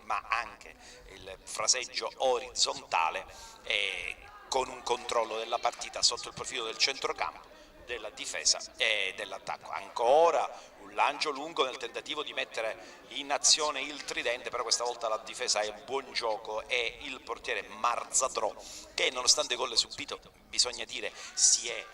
Speaker 8: ma anche il fraseggio orizzontale, e con un controllo della partita sotto il profilo del centrocampo, della difesa e dell'attacco. Ancora un lancio lungo nel tentativo di mettere in azione il tridente, però questa volta la difesa è buon gioco e il portiere Marzadro, che nonostante gol subito, bisogna dire, si è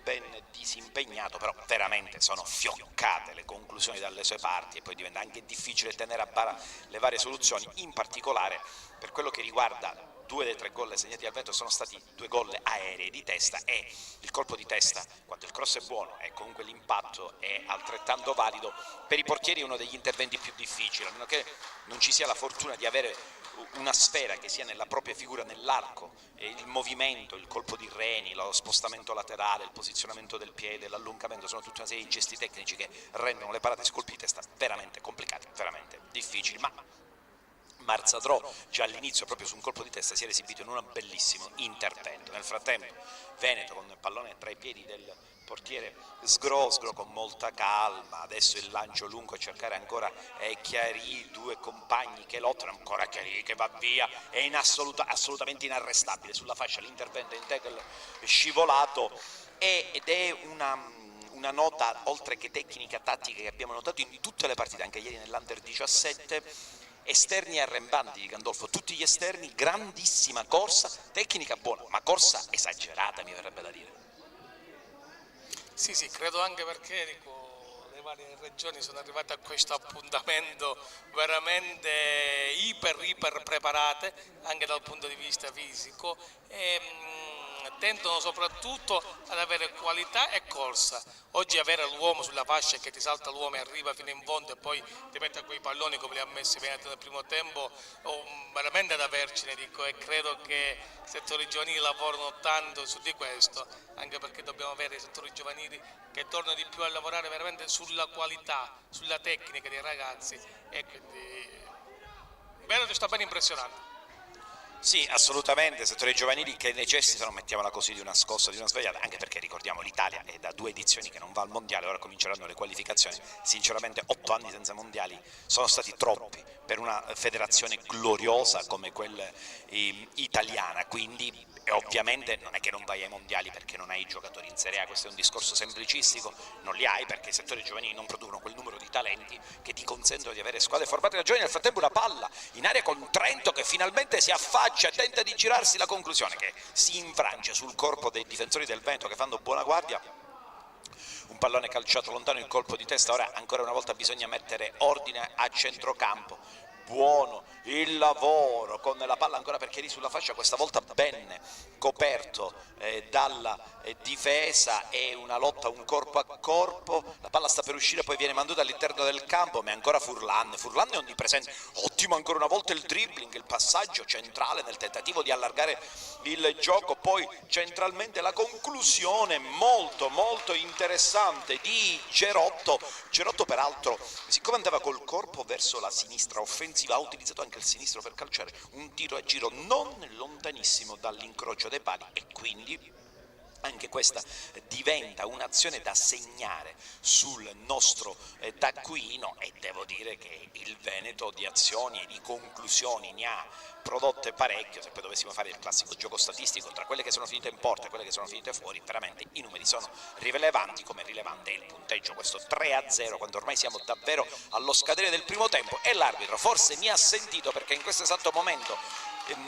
Speaker 8: ben disimpegnato, però veramente sono fioccate le conclusioni dalle sue parti e poi diventa anche difficile tenere a bara le varie soluzioni. In particolare per quello che riguarda 2 dei 3 gol segnati al Veneto sono stati 2 gol aerei di testa, e il colpo di testa, quando il cross è buono e comunque l'impatto è altrettanto valido, per i portieri è uno degli interventi più difficili, a meno che non ci sia la fortuna di avere una sfera che sia nella propria figura, nell'arco, il movimento, il colpo di reni, lo spostamento laterale, il posizionamento del piede, l'allungamento, sono tutta una serie di gesti tecnici che rendono le parate sul colpo di testa veramente complicate, veramente difficili, ma Marzadro già all'inizio proprio su un colpo di testa si era esibito in un bellissimo intervento. Nel frattempo Veneto con il pallone tra i piedi del portiere Sgrosgro con molta calma, adesso il lancio lungo a cercare ancora Chiarì, 2 compagni che lottano, ancora Chiarì che va via, è assolutamente inarrestabile sulla fascia, l'intervento in tackle scivolato, ed è una una nota, oltre che tecnica, tattica, che abbiamo notato in tutte le partite, anche ieri nell'Under 17, esterni arrembanti di Gandolfo, tutti gli esterni, grandissima corsa, tecnica buona, ma corsa esagerata mi verrebbe da dire.
Speaker 1: Sì, credo anche perché dico, le varie regioni sono arrivate a questo appuntamento veramente iper preparate anche dal punto di vista fisico e tendono soprattutto ad avere qualità e corsa. Oggi avere l'uomo sulla fascia che ti salta l'uomo e arriva fino in fondo e poi ti mette a quei palloni come li ha messi Veneto nel primo tempo, veramente da vergine, dico, e credo che i settori giovanili lavorano tanto su di questo, anche perché dobbiamo avere i settori giovanili che tornano di più a lavorare veramente sulla qualità, sulla tecnica dei ragazzi, e quindi Veneto sta ben impressionando.
Speaker 8: Sì, assolutamente, settori giovanili che necessitano, mettiamola così, di una scossa, di una svegliata, anche perché ricordiamo l'Italia è da 2 edizioni che non va al mondiale, ora cominceranno le qualificazioni, sinceramente 8 anni senza mondiali sono stati troppi per una federazione gloriosa come quella italiana, quindi ovviamente non è che non vai ai mondiali perché non hai giocatori in Serie A, questo è un discorso semplicistico, non li hai perché i settori giovanili non producono quel numero di talenti che ti consentono di avere squadre formate da giovani. Nel frattempo una palla in aria con Trento che finalmente si affaccia, tenta di girarsi, la conclusione che si infrange sul corpo dei difensori del Veneto che fanno buona guardia. Un pallone calciato lontano, il colpo di testa, ora ancora una volta bisogna mettere ordine a centrocampo. Buono il lavoro con la palla ancora per Chieri sulla fascia, questa volta ben coperto dalla difesa, e una lotta un corpo a corpo, la palla sta per uscire, poi viene manduta all'interno del campo, ma è ancora Furlan è onnipresente, ottimo ancora una volta il dribbling, il passaggio centrale nel tentativo di allargare il gioco, poi centralmente la conclusione molto interessante di Gerotto peraltro, siccome andava col corpo verso la sinistra offensiva, ha utilizzato anche il sinistro per calciare un tiro a giro non lontanissimo dall'incrocio dei pali, e quindi anche questa diventa un'azione da segnare sul nostro taccuino, e devo dire che il Veneto di azioni e di conclusioni ne ha prodotte parecchio. Se poi dovessimo fare il classico gioco statistico tra quelle che sono finite in porta e quelle che sono finite fuori, veramente i numeri sono rilevanti, come rilevante è il punteggio, questo 3-0, quando ormai siamo davvero allo scadere del primo tempo, e l'arbitro forse mi ha sentito, perché in questo esatto momento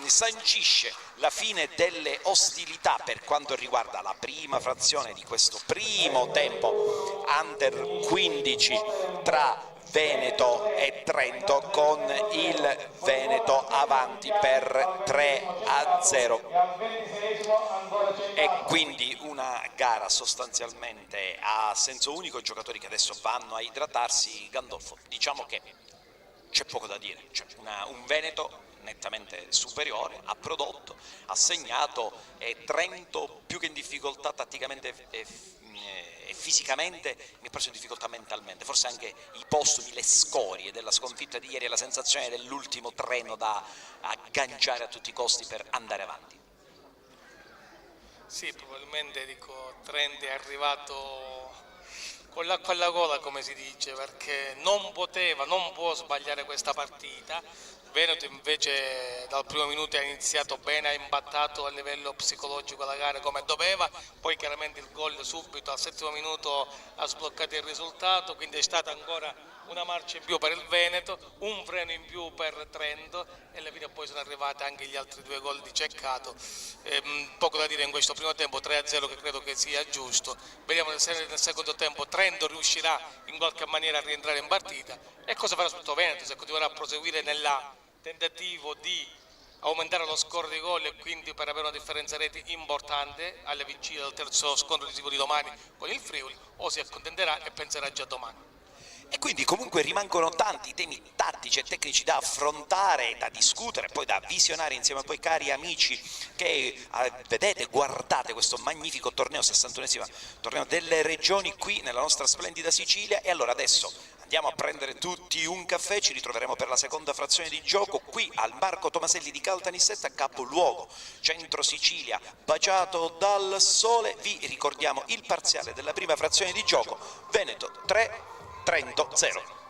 Speaker 8: sancisce la fine delle ostilità per quanto riguarda la prima frazione di questo primo tempo Under 15 tra Veneto e Trento, con il Veneto avanti per 3-0, e quindi una gara sostanzialmente a senso unico, giocatori che adesso vanno a idratarsi. Gandolfo, diciamo che c'è poco da dire, c'è un Veneto nettamente superiore, ha prodotto, ha segnato, e Trento più che in difficoltà tatticamente e fisicamente mi ha preso in difficoltà mentalmente, forse anche i postumi, le scorie della sconfitta di ieri e la sensazione dell'ultimo treno da agganciare a tutti i costi per andare avanti.
Speaker 1: Sì, probabilmente dico, Trento è arrivato con l'acqua alla gola, come si dice, perché non può sbagliare questa partita. Veneto invece dal primo minuto ha iniziato bene, ha imbattato a livello psicologico la gara come doveva, poi chiaramente il gol subito al 7° minuto ha sbloccato il risultato, quindi è stata ancora una marcia in più per il Veneto, un freno in più per Trento, e alla fine poi sono arrivati anche gli altri 2 gol di Ceccato. Poco da dire in questo primo tempo, 3-0 che credo che sia giusto. Vediamo nel secondo tempo Trento riuscirà in qualche maniera a rientrare in partita, e cosa farà soprattutto Veneto, se continuerà a proseguire nella tentativo di aumentare lo score di gol e quindi per avere una differenza reti importante alle vincite del terzo scontro decisivo di domani con il Friuli, o si accontenterà e penserà già domani.
Speaker 8: E quindi comunque rimangono tanti temi tattici e tecnici da affrontare, da discutere, poi da visionare insieme a voi cari amici che vedete, guardate questo magnifico torneo, 61esimo torneo delle regioni qui nella nostra splendida Sicilia. E allora adesso andiamo a prendere tutti un caffè, ci ritroveremo per la seconda frazione di gioco qui al Marco Tomaselli di Caltanissetta, capoluogo centro Sicilia, baciato dal sole. Vi ricordiamo il parziale della prima frazione di gioco: Veneto 3, Trento 0.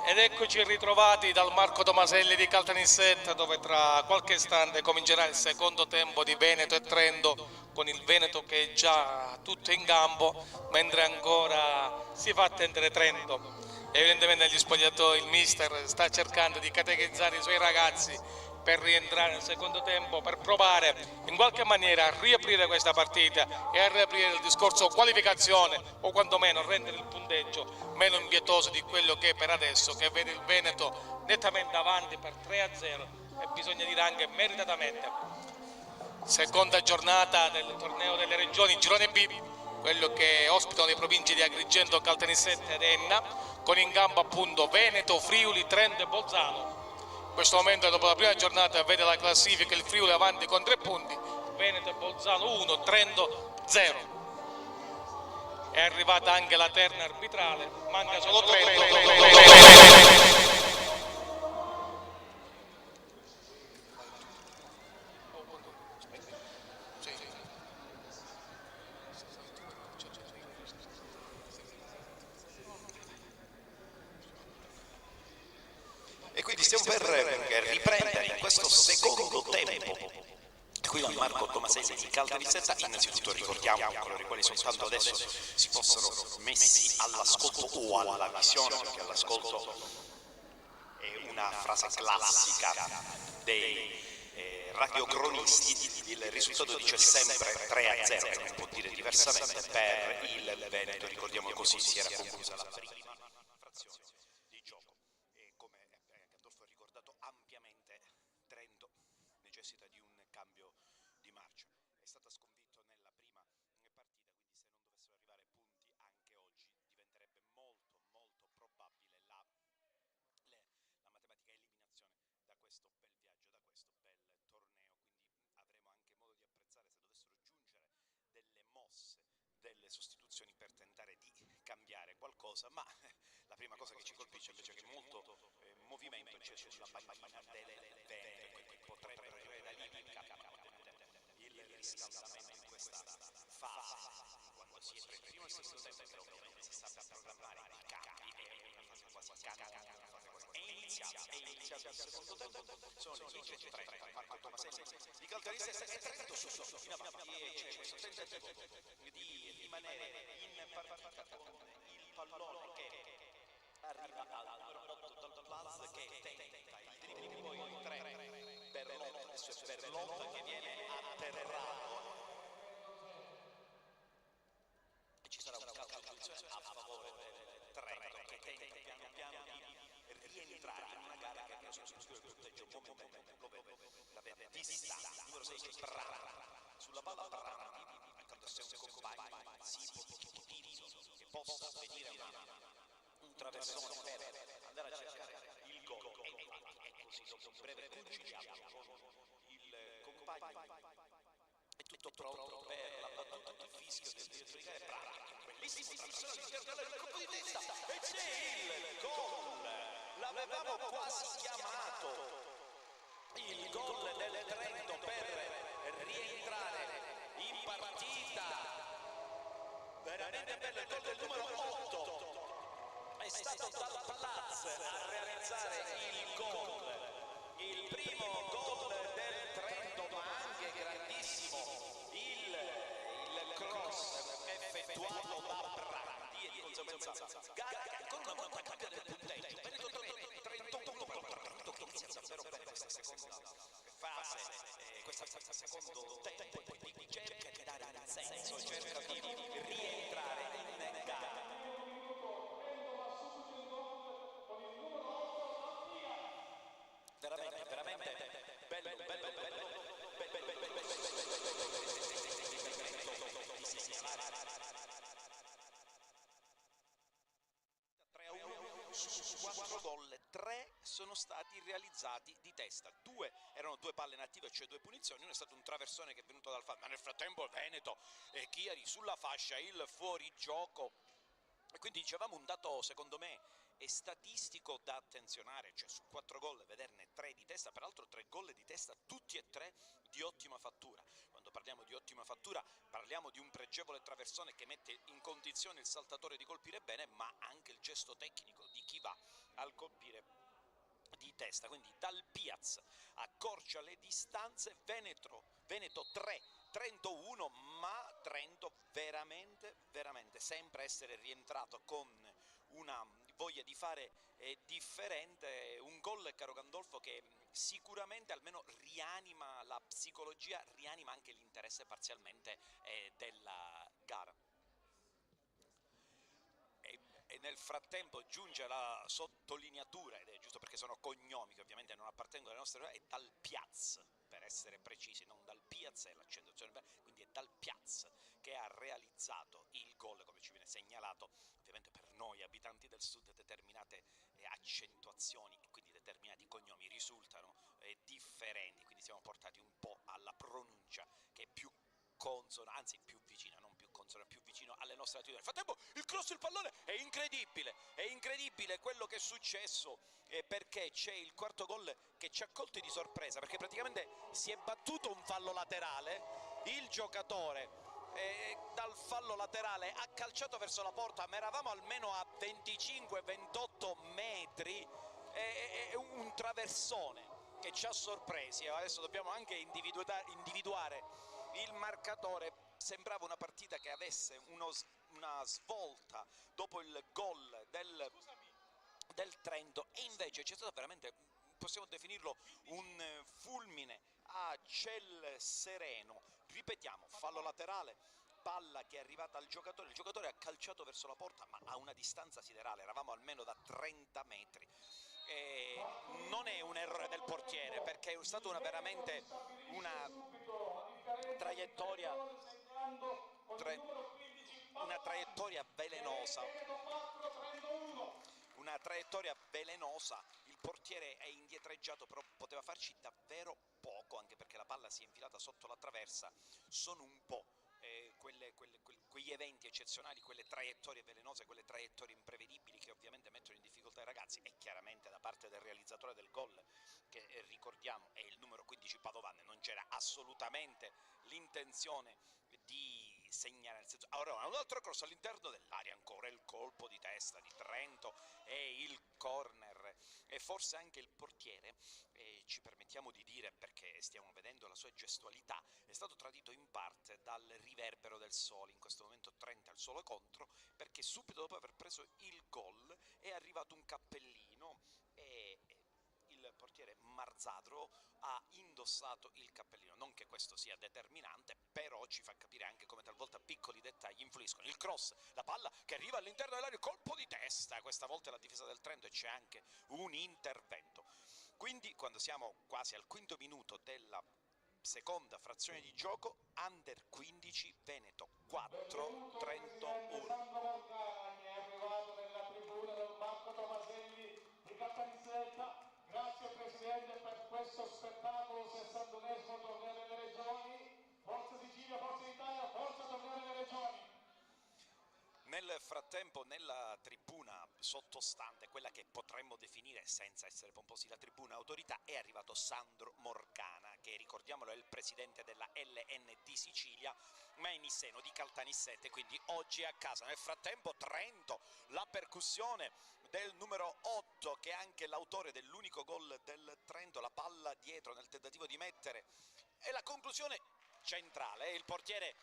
Speaker 1: Ed eccoci ritrovati dal Marco Tomaselli di Caltanissetta, dove tra qualche istante comincerà il secondo tempo di Veneto e Trento, con il Veneto che è già tutto in campo, mentre ancora si fa attendere Trento. Evidentemente negli spogliatoi il mister sta cercando di catechizzare i suoi ragazzi per rientrare nel secondo tempo, per provare in qualche maniera a riaprire questa partita e a riaprire il discorso qualificazione, o quantomeno rendere il punteggio meno impietoso di quello che è per adesso, che vede il Veneto nettamente avanti per 3-0 e bisogna dire anche meritatamente. Seconda giornata del torneo delle regioni, girone B, quello che ospitano le province di Agrigento, Caltanissetta ed Enna, con in campo appunto Veneto, Friuli, Trento e Bolzano. In questo momento, dopo la prima giornata, vede la classifica il Friuli avanti con 3 punti, Veneto e Bolzano 1, Trento 0. È arrivata anche la terna arbitrale, manca solo Trento.
Speaker 8: E quindi stiamo per riprendere in questo secondo tempo qui al Marco Tomaselli di Caltanissetta. Innanzitutto ricordiamo a coloro i quali soltanto adesso si possono messi all'ascolto o alla visione, perché all'ascolto è una frase classica dei radiocronisti, il risultato dice sempre 3-0, che non può dire diversamente per il Veneto. Ricordiamo così si era conclusa la prima frazione di gioco. E come Gandolfo ha ricordato ampiamente, Trento necessita di un cambio di marcia. È stata sconfitta nella prima partita, quindi se non dovessero arrivare punti anche oggi diventerebbe molto probabile la matematica eliminazione da questo bel viaggio, da questo bel torneo. Quindi avremo anche modo di apprezzare se dovessero giungere delle mosse, delle sostituzioni per tentare di cambiare qualcosa, ma la prima cosa che ci colpisce invece è che molto movimento c'è sulla panchina del Veneto, quindi potrebbe arrivare da lì il riscaldamento in questa fase, quando si è primo e secondo tempo, che ovviamente si sa programmare i cambi, è una fase quasi carica, è iniziato il secondo tempo, sono le 10:30, Marco Tomaselli di Caltanissetta e Trento subito in avanti, e c'è questo tentativo di rimanere in partita con il pallone che arriva al numero 8 dal Plaz, che tenta il dribbling, poi il 3 Berlotta, adesso è Berlotta che viene atterrato e ci sarà un calcio di punizione a favore del Trento, che tenta piano piano di rientrare in una gara che ha preso il punteggio momentaneamente, lo vedo, la vede distante, numero 6 Brana, sulla palla Brana, accanto a sé un compagno, che possa venire un traversone per andare a cercare il gol, e infatti è così, dopo un breve conciliabolo con il compagno è tutto pronto per la battuta del fischio del direttore di gara. Brana, bellissimo traversone all'interno del colpo di testa, e c'è il gol, l'avevamo quasi chiamato, il gol del Trento per rientrare in partita. Veramente bello il gol del numero 8, è stato dal Plaz a realizzare il gol, il primo gol del Trento, ma anche grandissimo il cross effettuato da Brandi, e di conseguenza gara che ancora una volta cambia del punteggio. Veneto 31 per Trento, che inizia davvero bene questa seconda fase, questo secondo tempo, e quindi cerca di dare un senso, cerca di rientrare in gara. Veramente bello di segnalare 3-1 su 4 gol, 3 sono stati realizzati di testa, 2 erano 2 palle inattive, cioè 2 punizioni, uno è stato un traversone che è venuto dal fallo, ma nel frattempo Veneto e Chiari sulla fascia, il fuorigioco. E quindi dicevamo un dato secondo me è statistico da attenzionare, cioè su 4 gol vederne 3 di testa, peraltro 3 gol di testa tutti e 3 di ottima fattura. Quando parliamo di ottima fattura parliamo di un pregevole traversone che mette in condizione il saltatore di colpire bene, ma anche il gesto tecnico di chi va al colpire di testa, quindi dal Piaz accorcia le distanze, Veneto 3, Trento 1, ma Trento veramente sembra essere rientrato con una voglia di fare differente, un gol, caro Gandolfo, che sicuramente almeno rianima la psicologia, rianima anche l'interesse parzialmente della gara. E nel frattempo giunge la sottolineatura, ed è giusto perché sono cognomi che ovviamente non appartengono alle nostre, è dal Piaz, per essere precisi, non dal Piaz, è l'accentuazione, quindi è dal Piaz che ha realizzato il gol, come ci viene segnalato. Ovviamente per noi abitanti del sud determinate accentuazioni e quindi determinati cognomi risultano differenti, quindi siamo portati un po' alla pronuncia che è più consona, anzi più vicina, non più consona, più vicino alle nostre attitudini. Nel frattempo il cross, il pallone, è incredibile quello che è successo, perché c'è il quarto gol che ci ha colti di sorpresa, perché praticamente si è battuto un fallo laterale, il giocatore dal fallo laterale ha calciato verso la porta, ma eravamo almeno a 25-28 metri, un traversone che ci ha sorpresi. Adesso dobbiamo anche individuare il marcatore. Sembrava una partita che avesse una svolta dopo il gol del Trento, e invece c'è stato veramente, possiamo definirlo, un fulmine a ciel sereno. Ripetiamo, fallo laterale, palla che è arrivata al giocatore, il giocatore ha calciato verso la porta ma a una distanza siderale, eravamo almeno da 30 metri. Non è un errore del portiere, perché è stata veramente una traiettoria velenosa, il portiere è indietreggiato, però poteva farci davvero poco, anche perché la palla si è infilata sotto la traversa. Sono un po' quegli eventi eccezionali, quelle traiettorie velenose, quelle traiettorie imprevedibili che ovviamente mettono in difficoltà i ragazzi, e chiaramente da parte del realizzatore del gol, che ricordiamo è il numero 15 Padovan, non c'era assolutamente l'intenzione di segnare, nel senso, ora un altro cross all'interno dell'area, ancora il colpo di testa di Trento e il corner, e forse anche il portiere, ci permettiamo di dire perché stiamo vedendo la sua gestualità, è stato tradito in parte dal riverbero del sole. In questo momento Trento al solo contro, perché subito dopo aver preso il gol è arrivato un cappellino e il portiere Marzadro ha indossato il cappellino. Non che questo sia determinante, però ci fa capire anche come talvolta piccoli dettagli influiscono. Il cross, la palla che arriva all'interno dell'area, colpo di testa, questa volta è la difesa del Trento e c'è anche un intervento. Quindi quando siamo quasi al quinto minuto della seconda frazione di gioco, under 15 Veneto 4, Trento 1.
Speaker 7: Sandro Morgana, che è arrivato nella tribuna del Marco Tomaselli di Caltanissetta. Grazie Presidente per questo spettacolo, 61esimo torneo delle regioni. Forza Sicilia, Forza Italia, Forza torneo delle regioni.
Speaker 8: Nel frattempo nella tribuna sottostante, quella che potremmo definire, senza essere pomposi, la tribuna autorità, è arrivato Sandro Morgana, che ricordiamolo è il presidente della LND Sicilia, ma è in seno di Caltanissette, quindi oggi è a casa. Nel frattempo Trento, la percussione del numero 8, che è anche l'autore dell'unico gol del Trento, la palla dietro nel tentativo di mettere, e la conclusione centrale, il portiere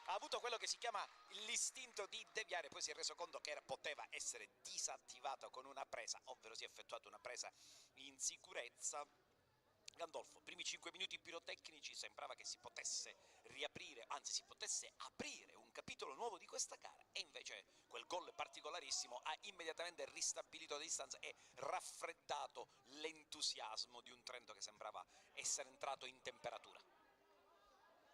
Speaker 8: ha avuto quello che si chiama l'istinto di deviare, poi si è reso conto che poteva essere disattivato con una presa, ovvero si è effettuata una presa in sicurezza. Gandolfo, primi 5 minuti pirotecnici, sembrava che si potesse riaprire, anzi si potesse aprire un capitolo nuovo di questa gara, e invece quel gol particolarissimo ha immediatamente ristabilito le distanze e raffreddato l'entusiasmo di un Trento che sembrava essere entrato in temperatura.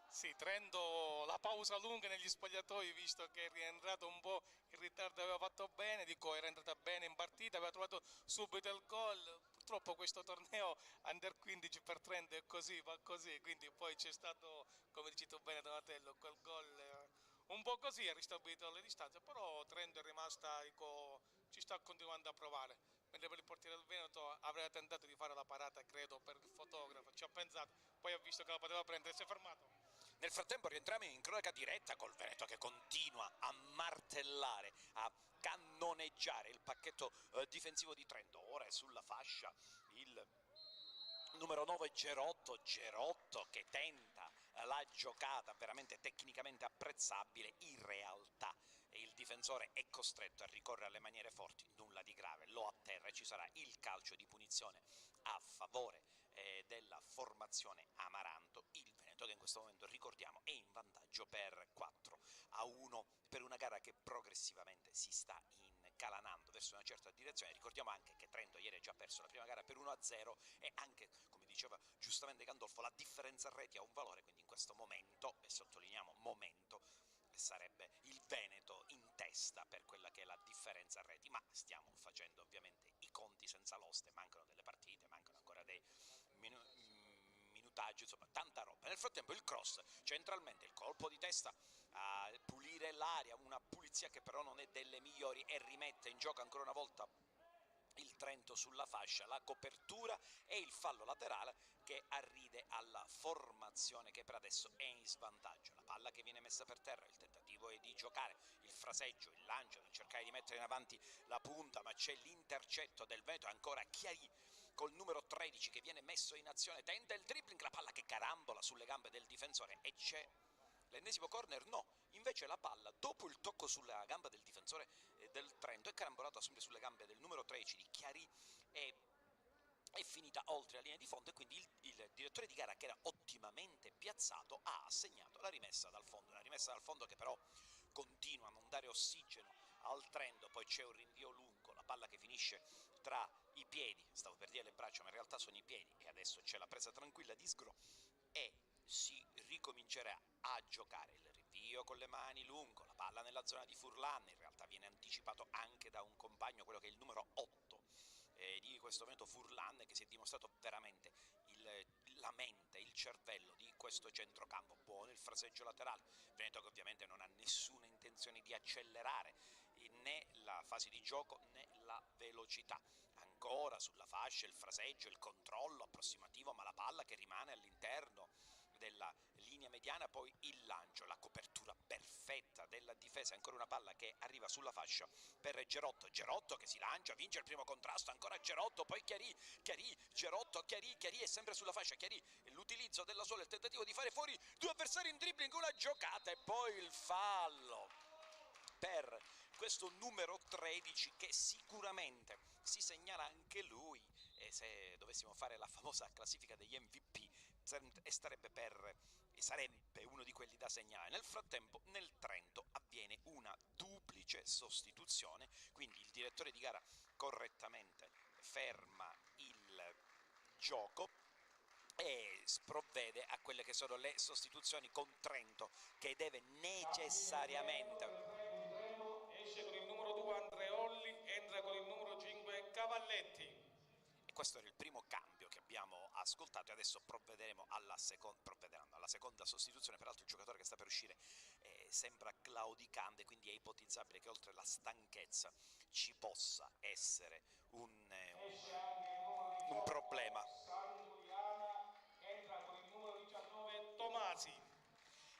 Speaker 1: Sì, Trento, la pausa lunga negli spogliatoi, visto che è rientrato un po' in ritardo, aveva fatto bene, dico era entrata bene in partita, aveva trovato subito il gol. Purtroppo questo torneo under 15 per Trento è così, va così, quindi poi c'è stato, come dici tu bene Donatello, quel gol un po' così, ha ristabilito le distanze, però Trento è rimasta, dico, ci sta continuando a provare, mentre per il portiere del Veneto avrebbe tentato di fare la parata, credo, per il fotografo, ci ha pensato, poi ha visto che la poteva prendere e si è fermato.
Speaker 8: Nel frattempo rientriamo in cronaca diretta col Veneto che continua a martellare, a cannoneggiare il pacchetto difensivo di Trento. Ora è sulla fascia il numero 9 Gerotto che tenta la giocata veramente tecnicamente apprezzabile. In realtà il difensore è costretto a ricorrere alle maniere forti, nulla di grave, lo atterra e ci sarà il calcio di punizione a favore della formazione Amaranto. Il Veneto che in questo momento, ricordiamo, è in vantaggio per 4-1 per una gara che progressivamente si sta incalanando verso una certa direzione. Ricordiamo anche che Trento ieri ha già perso la prima gara per 1-0 e anche, come diceva giustamente Gandolfo, la differenza reti ha un valore, quindi in questo momento, e sottolineiamo momento, sarebbe il Veneto in testa per quella che è la differenza reti, ma stiamo facendo ovviamente i conti senza l'oste, mancano delle partite, mancano ancora dei minutaggi, insomma tanta roba. Nel frattempo il cross centralmente, il colpo di testa a pulire l'aria, una pulizia che però non è delle migliori e rimette in gioco ancora una volta il Trento sulla fascia, la copertura e il fallo laterale che arride alla formazione che per adesso è in svantaggio. La palla che viene messa per terra, il tentativo è di giocare, il fraseggio, il lancio, per cercare di mettere in avanti la punta, ma c'è l'intercetto del Veneto, ancora Chiari col numero 13 che viene messo in azione, tenta il dribbling, la palla che carambola sulle gambe del difensore e c'è l'ennesimo corner. No, invece la palla dopo il tocco sulla gamba del difensore del Trento è carambolata sempre sulle gambe del numero 13 di Chiari e è finita oltre la linea di fondo e quindi il direttore di gara, che era ottimamente piazzato, ha assegnato la rimessa dal fondo, una rimessa dal fondo che però continua a non dare ossigeno al Trento. Poi c'è un rinvio lungo, la palla che finisce tra i piedi, stavo per dire le braccia ma in realtà sono i piedi, e adesso c'è la presa tranquilla di Sgro e si ricomincerà a giocare. Il rinvio con le mani lungo, la palla nella zona di Furlan, in realtà viene anticipato anche da un compagno, quello che è il numero 8 di questo momento, Furlan, che si è dimostrato veramente la mente, il cervello di questo centrocampo. Buono il fraseggio laterale, Veneto che ovviamente non ha nessuna intenzione di accelerare né la fase di gioco né la velocità. Ancora sulla fascia il fraseggio, il controllo approssimativo, ma la palla che rimane all'interno della linea mediana, poi il lancio, la copertura perfetta della difesa, ancora una palla che arriva sulla fascia per Gerotto che si lancia, vince il primo contrasto, ancora Gerotto, poi Chiari, Gerotto, Chiari è sempre sulla fascia, Chiari, l'utilizzo della sola, il tentativo di fare fuori due avversari in dribbling, una giocata e poi il fallo per questo numero 13 che sicuramente si segnala anche lui, e se dovessimo fare la famosa classifica degli MVP sarebbe uno di quelli da segnalare. Nel frattempo nel Trento avviene una duplice sostituzione, quindi il direttore di gara correttamente ferma il gioco e sprovvede a quelle che sono le sostituzioni con Trento, che deve necessariamente...
Speaker 1: Esce con il numero 2 Andreolli, entra con il numero 5 Cavalletti.
Speaker 8: E questo era il primo cambio che abbiamo ascoltato e adesso provvederanno alla seconda sostituzione. Peraltro il giocatore che sta per uscire sembra claudicante, quindi è ipotizzabile che oltre alla stanchezza ci possa essere un problema.
Speaker 1: Entra con il numero 19 Tomasi.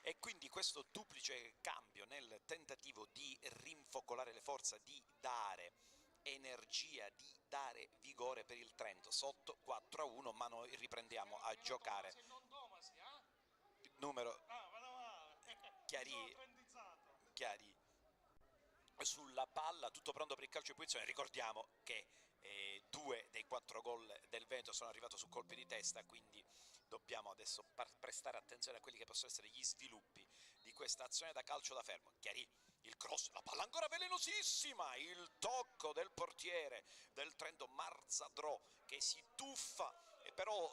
Speaker 8: E quindi questo duplice cambio nel tentativo di rinfocolare le forze, di dare energia, di dare vigore per il Trento, sotto 4-1, ma noi riprendiamo a giocare. Numero Chiari sulla palla, tutto pronto per il calcio di punizione. Ricordiamo che 2 dei 4 gol del Veneto sono arrivati su colpi di testa, quindi dobbiamo adesso prestare attenzione a quelli che possono essere gli sviluppi di questa azione da calcio da fermo. Chiari, il cross, la palla ancora velenosissima, il tocco del portiere del Trento Marzadro che si tuffa e però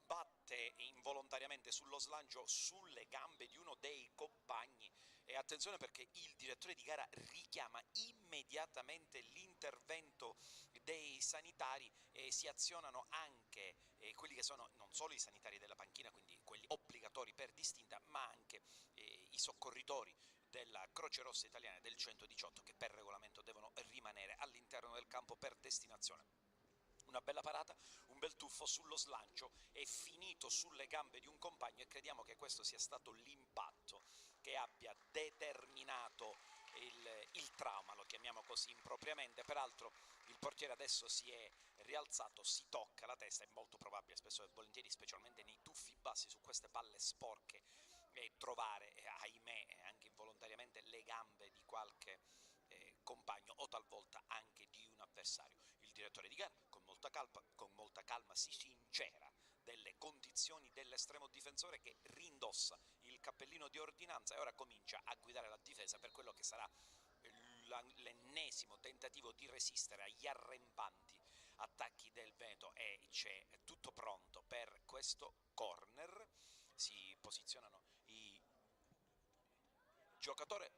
Speaker 8: batte involontariamente sullo slancio sulle gambe di uno dei compagni. E attenzione perché il direttore di gara richiama immediatamente l'intervento dei sanitari e si azionano anche quelli che sono non solo i sanitari della panchina, quindi quelli obbligatori per distinta, ma anche i soccorritori della Croce Rossa Italiana del 118 che per regolamento devono rimanere all'interno del campo per destinazione. Una bella parata, un bel tuffo sullo slancio, è finito sulle gambe di un compagno e crediamo che questo sia stato l'impatto che abbia determinato il trauma, lo chiamiamo così impropriamente. Peraltro il portiere adesso si è rialzato, si tocca la testa, è molto probabile, spesso e volentieri, specialmente nei tuffi bassi su queste palle sporche, trovare, ahimè, anche involontariamente le gambe di qualche compagno o talvolta anche di un avversario. Il direttore di gara con molta calma si sincera delle condizioni dell'estremo difensore che rindossa il cappellino di ordinanza e ora comincia a guidare la difesa per quello che sarà l'ennesimo tentativo di resistere agli arrempanti attacchi del Veneto, e c'è tutto pronto per questo corner. Si posizionano i giocatori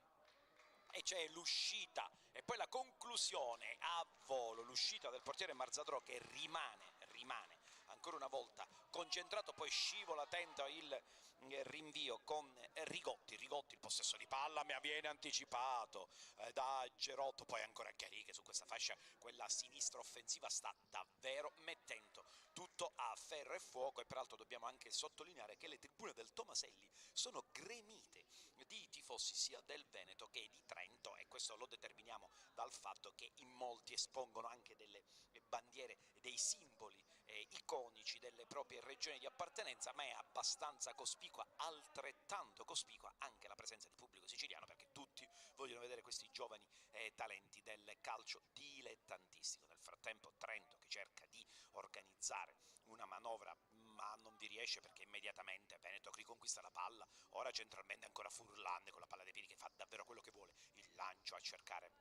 Speaker 8: e c'è l'uscita e poi la conclusione a volo, l'uscita del portiere Marzadro che rimane ancora una volta concentrato, poi scivola, tenta il rinvio con Rigotti, il possesso di palla ma viene anticipato da Gerotto, poi ancora Chiari che su questa fascia, quella sinistra offensiva, sta davvero mettendo tutto a ferro e fuoco. E peraltro dobbiamo anche sottolineare che le tribune del Tomaselli sono gremite di tifosi sia del Veneto che di Trento, e questo lo determiniamo dal fatto che in molti espongono anche delle bandiere, dei simboli iconici delle proprie regioni di appartenenza, ma è abbastanza cospicua, altrettanto cospicua anche la presenza di pubblico siciliano, perché tutti vogliono vedere questi giovani talenti del calcio dilettantistico. Nel frattempo Trento che cerca di organizzare una manovra ma non vi riesce, perché immediatamente Veneto riconquista la palla, ora centralmente ancora Furlan con la palla dei piedi che fa davvero quello che vuole, il lancio a cercare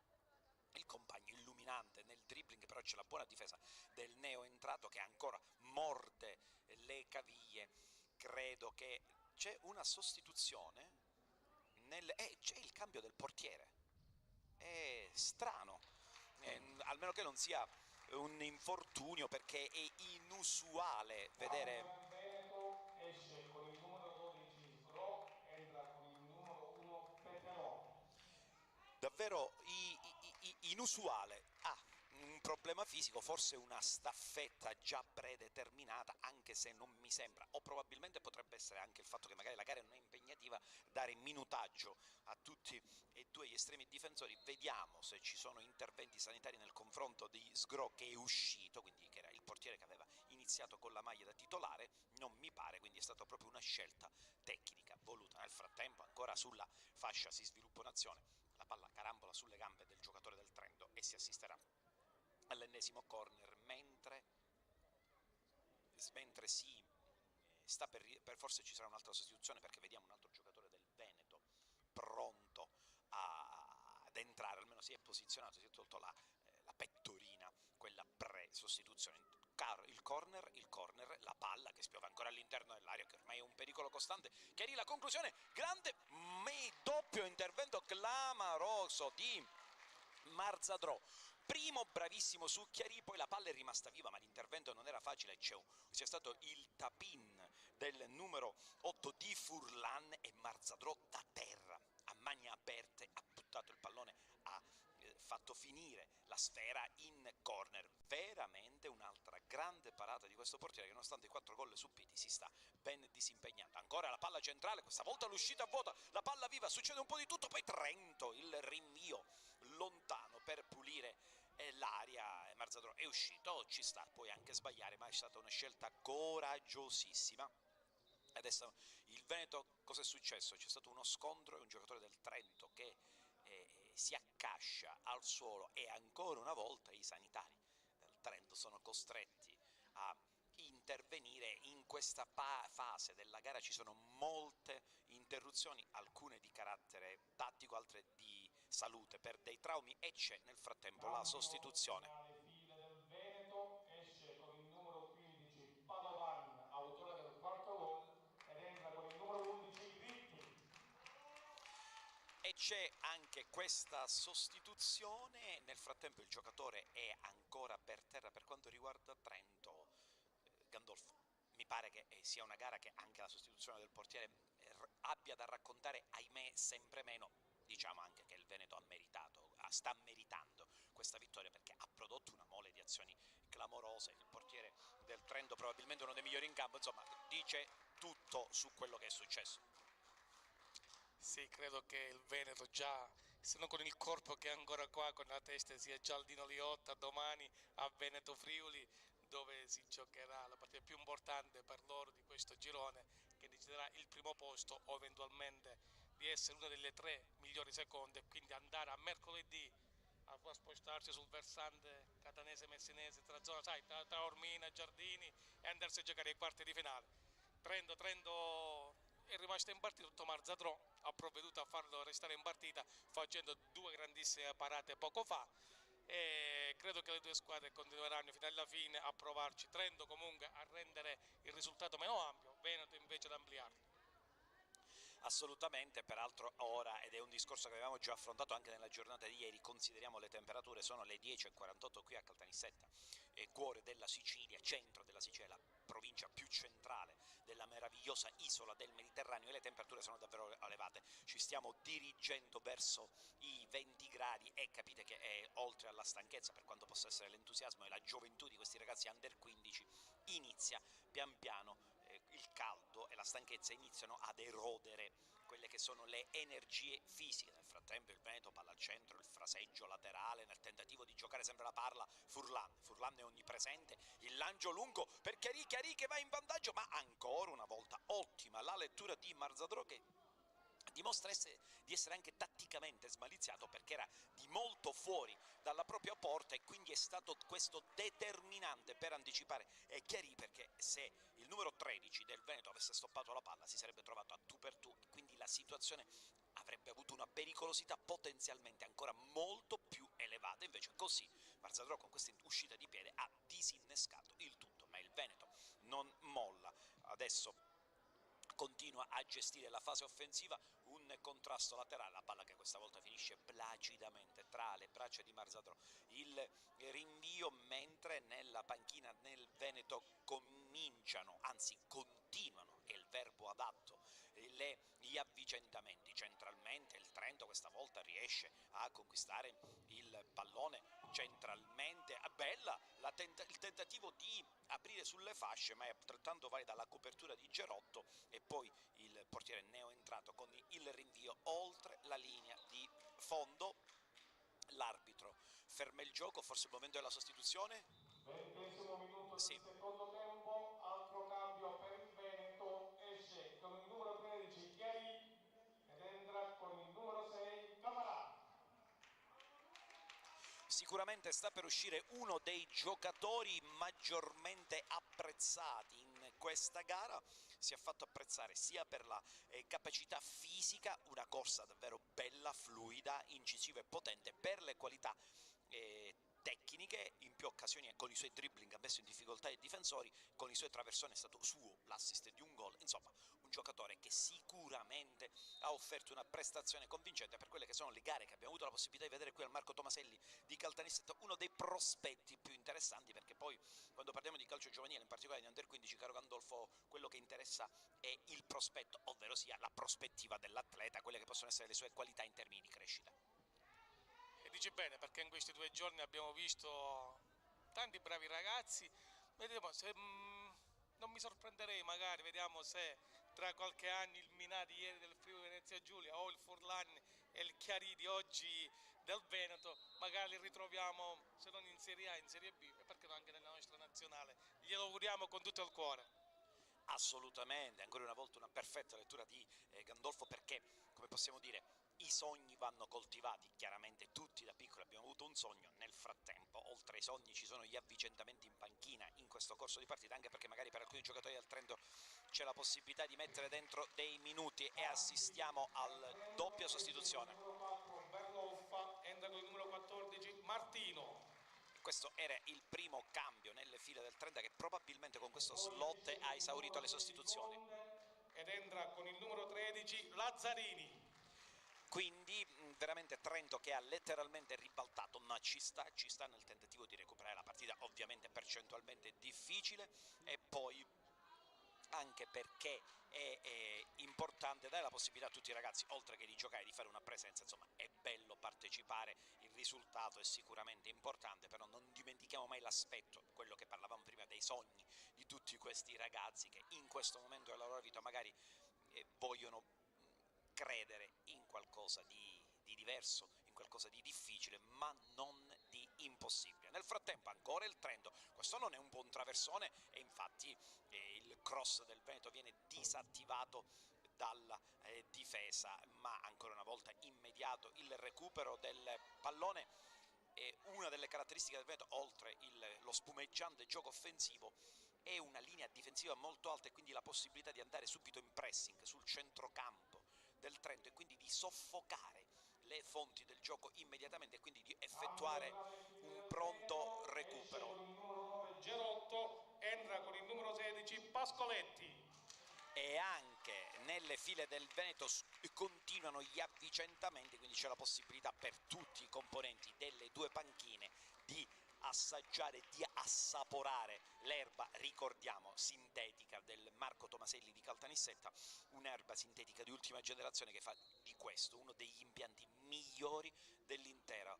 Speaker 8: il compagno illuminante nel dribbling, però c'è la buona difesa del neo entrato che ancora morde le caviglie. Credo che c'è una sostituzione, c'è il cambio del portiere, è strano, almeno che non sia un infortunio, perché è inusuale vedere.
Speaker 7: Veneto esce con il numero 12 Sgro, entra con il numero 1 Peperò.
Speaker 8: Davvero inusuale. Un problema fisico, forse una staffetta già predeterminata, anche se non mi sembra, o probabilmente potrebbe essere anche il fatto che magari la gara non è impegnativa, dare minutaggio a tutti e due gli estremi difensori. Vediamo se ci sono interventi sanitari nel confronto di Sgro, che è uscito, quindi che era il portiere che aveva iniziato con la maglia da titolare. Non mi pare, quindi è stata proprio una scelta tecnica voluta. Nel frattempo ancora sulla fascia si sviluppa un'azione, la palla carambola sulle gambe del giocatore del Trento e si assisterà all'ennesimo corner, mentre si sta per forse ci sarà un'altra sostituzione, perché vediamo un altro giocatore del Veneto pronto ad entrare, almeno si è posizionato, si è tolto la pettorina, quella pre-sostituzione. Il corner, la palla che spiova ancora all'interno dell'area, che ormai è un pericolo costante. Chiari la conclusione, grande doppio intervento clamoroso di Marzadro. Primo bravissimo su Chiari, poi la palla è rimasta viva, ma l'intervento non era facile, c'è stato il tap-in del numero 8 di Furlan e Marzadro da terra, a mani aperte, ha buttato il pallone, ha fatto finire la sfera in corner. Veramente un'altra grande parata di questo portiere che, nonostante i 4 gol subiti, si sta ben disimpegnando. Ancora la palla centrale, questa volta l'uscita a vuota, la palla viva, succede un po' di tutto, poi Trento, il rinvio lontano per pulire l'aria. Marzadro è uscito, ci sta, puoi anche sbagliare, ma è stata una scelta coraggiosissima. Adesso il Veneto, cosa è successo? C'è stato uno scontro e un giocatore del Trento che si accascia al suolo, e ancora una volta i sanitari del Trento sono costretti a intervenire. In questa fase della gara ci sono molte interruzioni, alcune di carattere tattico, altre di salute per dei traumi, e c'è nel frattempo la sostituzione.
Speaker 7: Alle file del Veneto esce con il numero 15 Padovan, autore del quarto gol, ed entra con il numero 11 Ritti.
Speaker 8: E c'è anche questa sostituzione. Nel frattempo il giocatore è ancora per terra. Per quanto riguarda Trento, Gandolfo, mi pare che sia una gara che anche la sostituzione del portiere abbia da raccontare, ahimè, sempre meno. diciamo anche che il Veneto ha meritato, sta meritando questa vittoria perché ha prodotto una mole di azioni clamorose. Il portiere del Trento probabilmente uno dei migliori in campo, insomma dice tutto su quello che è successo.
Speaker 1: Sì, credo che il Veneto già, se non con il corpo che è ancora qua, con la testa sia già al Dino Liotta domani a Veneto Friuli, dove si giocherà la partita più importante per loro di questo girone, che deciderà il primo posto o eventualmente di essere una delle 3 migliori seconde, quindi andare a mercoledì a spostarsi sul versante catanese-messinese, tra zona, sai, tra Ormina, Giardini, e andarsi a giocare ai quarti di finale. Trento è rimasto in partita, tutto Marzadro ha provveduto a farlo restare in partita facendo 2 grandissime parate poco fa, e credo che le 2 squadre continueranno fino alla fine a provarci. Trento comunque a rendere il risultato meno ampio, Veneto invece ad ampliarlo.
Speaker 8: Assolutamente, peraltro ora, ed è un discorso che avevamo già affrontato anche nella giornata di ieri, consideriamo le temperature, sono le 10:48 qui a Caltanissetta, cuore della Sicilia, centro della Sicilia, la provincia più centrale della meravigliosa isola del Mediterraneo, e le temperature sono davvero elevate, ci stiamo dirigendo verso i 20 gradi e capite che oltre alla stanchezza, per quanto possa essere l'entusiasmo e la gioventù di questi ragazzi under 15, inizia pian piano il caldo e la stanchezza iniziano ad erodere quelle che sono le energie fisiche. Nel frattempo il Veneto palla al centro, il fraseggio laterale nel tentativo di giocare sempre la palla, Furlan è onnipresente, il lancio lungo per Chiarì che va in vantaggio, ma ancora una volta ottima la lettura di Marzadro, che dimostra di essere anche tatticamente smaliziato perché era di molto fuori dalla propria porta, e quindi è stato questo determinante per anticipare Chiarì, perché se il numero 13 del Veneto avesse stoppato la palla si sarebbe trovato a tu per tu, quindi la situazione avrebbe avuto una pericolosità potenzialmente ancora molto più elevata. Invece così Marzadro con questa uscita di piede ha disinnescato il tutto, ma il Veneto non molla, adesso continua a gestire la fase offensiva, un contrasto laterale, la palla che questa volta finisce placidamente tra le braccia di Marzadro, il rinvio, mentre nella panchina nel Veneto cominciano, anzi continuano, è il verbo adatto, gli avvicendamenti. Centralmente il Trento questa volta riesce a conquistare il pallone centralmente, bella il tentativo di aprire sulle fasce, ma è altrettanto valida la copertura di Gerotto, e poi il portiere neoentrato con il rinvio oltre la linea di fondo. L'arbitro ferma il gioco, forse il momento della sostituzione.
Speaker 7: 20° minuto
Speaker 8: Sì.
Speaker 7: del secondo tempo, altro cambio per il Veneto, esce con il numero 13 Chiarì ed entra con il numero 6 Camarà.
Speaker 8: Sicuramente sta per uscire uno dei giocatori maggiormente apprezzati in questa gara, si è fatto apprezzare sia per la capacità fisica, una corsa davvero bella, fluida, incisiva e potente, per le qualità tecniche, in più occasioni con i suoi dribbling ha messo in difficoltà i difensori, con i suoi traversoni è stato suo l'assist di un gol. Insomma, un giocatore che sicuramente ha offerto una prestazione convincente per quelle che sono le gare che abbiamo avuto la possibilità di vedere qui al Marco Tomaselli di Caltanissetta, uno dei prospetti più interessanti, perché poi quando parliamo di calcio giovanile, in particolare di Under 15, caro Gandolfo, quello che interessa è il prospetto, ovvero sia la prospettiva dell'atleta, quelle che possono essere le sue qualità in termini di crescita.
Speaker 1: E dici bene, perché in questi 2 giorni abbiamo visto tanti bravi ragazzi, vediamo se non mi sorprenderei, magari vediamo se tra qualche anno il Minà di ieri del Friuli Venezia Giulia o il Furlan e il Chiarì di oggi del Veneto magari li ritroviamo, se non in Serie A, in Serie B, e perché no anche nella nostra nazionale. Glielo auguriamo con tutto il cuore.
Speaker 8: Assolutamente, ancora una volta una perfetta lettura di Gandolfo, perché, come possiamo dire, i sogni vanno coltivati, chiaramente tutti da piccoli abbiamo avuto un sogno, nel frattempo oltre ai sogni ci sono gli avvicendamenti in panchina in questo corso di partita, anche perché magari per alcuni giocatori del Trento c'è la possibilità di mettere dentro dei minuti, e assistiamo al doppia sostituzione.
Speaker 7: Il numero 4 Berloffa entra con il numero 14 Martino.
Speaker 8: Questo era il primo cambio nelle file del Trento, che probabilmente con questo slot ha esaurito le sostituzioni.
Speaker 7: Ed entra con il numero 13 Lazzarini.
Speaker 8: Quindi veramente Trento che ha letteralmente ribaltato, ma ci sta nel tentativo di recuperare la partita, ovviamente percentualmente difficile, e poi anche perché è importante dare la possibilità a tutti i ragazzi, oltre che di giocare, di fare una presenza. Insomma, è bello partecipare, il risultato è sicuramente importante, però non dimentichiamo mai l'aspetto, quello che parlavamo prima, dei sogni di tutti questi ragazzi che in questo momento della loro vita magari vogliono credere in qualcosa di diverso, in qualcosa di difficile, ma non di impossibile. Nel frattempo ancora il Trento, questo non è un buon traversone e infatti il cross del Veneto viene disattivato dalla difesa, ma ancora una volta immediato il recupero del pallone. E una delle caratteristiche del Veneto, oltre lo spumeggiante gioco offensivo, è una linea difensiva molto alta e quindi la possibilità di andare subito in pressing sul centrocampo del Trento e quindi di soffocare le fonti del gioco immediatamente e quindi di effettuare un pronto recupero.
Speaker 7: Gerotto entra con il numero 16 Pascoletti.
Speaker 8: E anche nelle file del Veneto continuano gli avvicendamenti, quindi c'è la possibilità per tutti i componenti delle due panchine di assaggiare, di assaporare l'erba, ricordiamo, sintetica del Marco Tomaselli di Caltanissetta, un'erba sintetica di ultima generazione che fa di questo uno degli impianti migliori dell'intera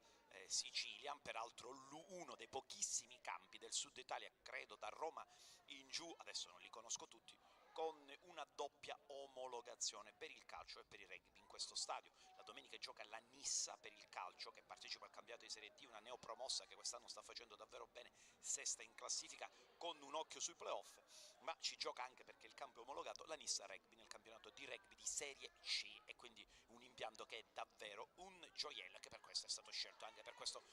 Speaker 8: Sicilia, peraltro uno dei pochissimi campi del sud Italia, credo da Roma in giù, adesso non li conosco tutti, con una doppia omologazione per il calcio e per il rugby in questo stadio. La domenica gioca la Nissa per il calcio, che partecipa al campionato di Serie D, una neopromossa che quest'anno sta facendo davvero bene, sesta in classifica con un occhio sui playoff, ma ci gioca anche perché il campo è omologato la Nissa Rugby nel campionato di rugby di Serie C, e quindi un impianto che è davvero un gioiello, che per questo è stato scelto anche per questo,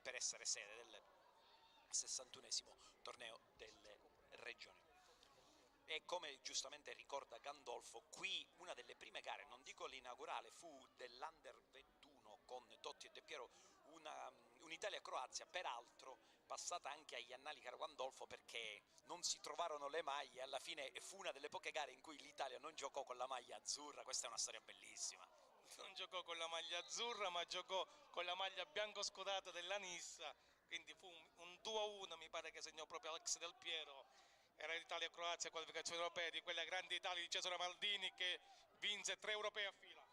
Speaker 8: per essere sede del 61esimo torneo delle regioni. E come giustamente ricorda Gandolfo, qui una delle prime gare, non dico l'inaugurale, fu dell'Under 21 con Totti e De Piero, un'Italia-Croazia, peraltro passata anche agli annali, caro Gandolfo, perché non si trovarono le maglie, alla fine fu una delle poche gare in cui l'Italia non giocò con la maglia azzurra, questa è una storia bellissima.
Speaker 1: Non giocò con la maglia azzurra, ma giocò con la maglia bianco-scudata della Nissa, quindi fu un 2-1, mi pare che segnò proprio Alex Del Piero. Era l'Italia-Croazia, qualificazione europea di quella grande Italia di Cesare Maldini che vinse 3 europei a fila.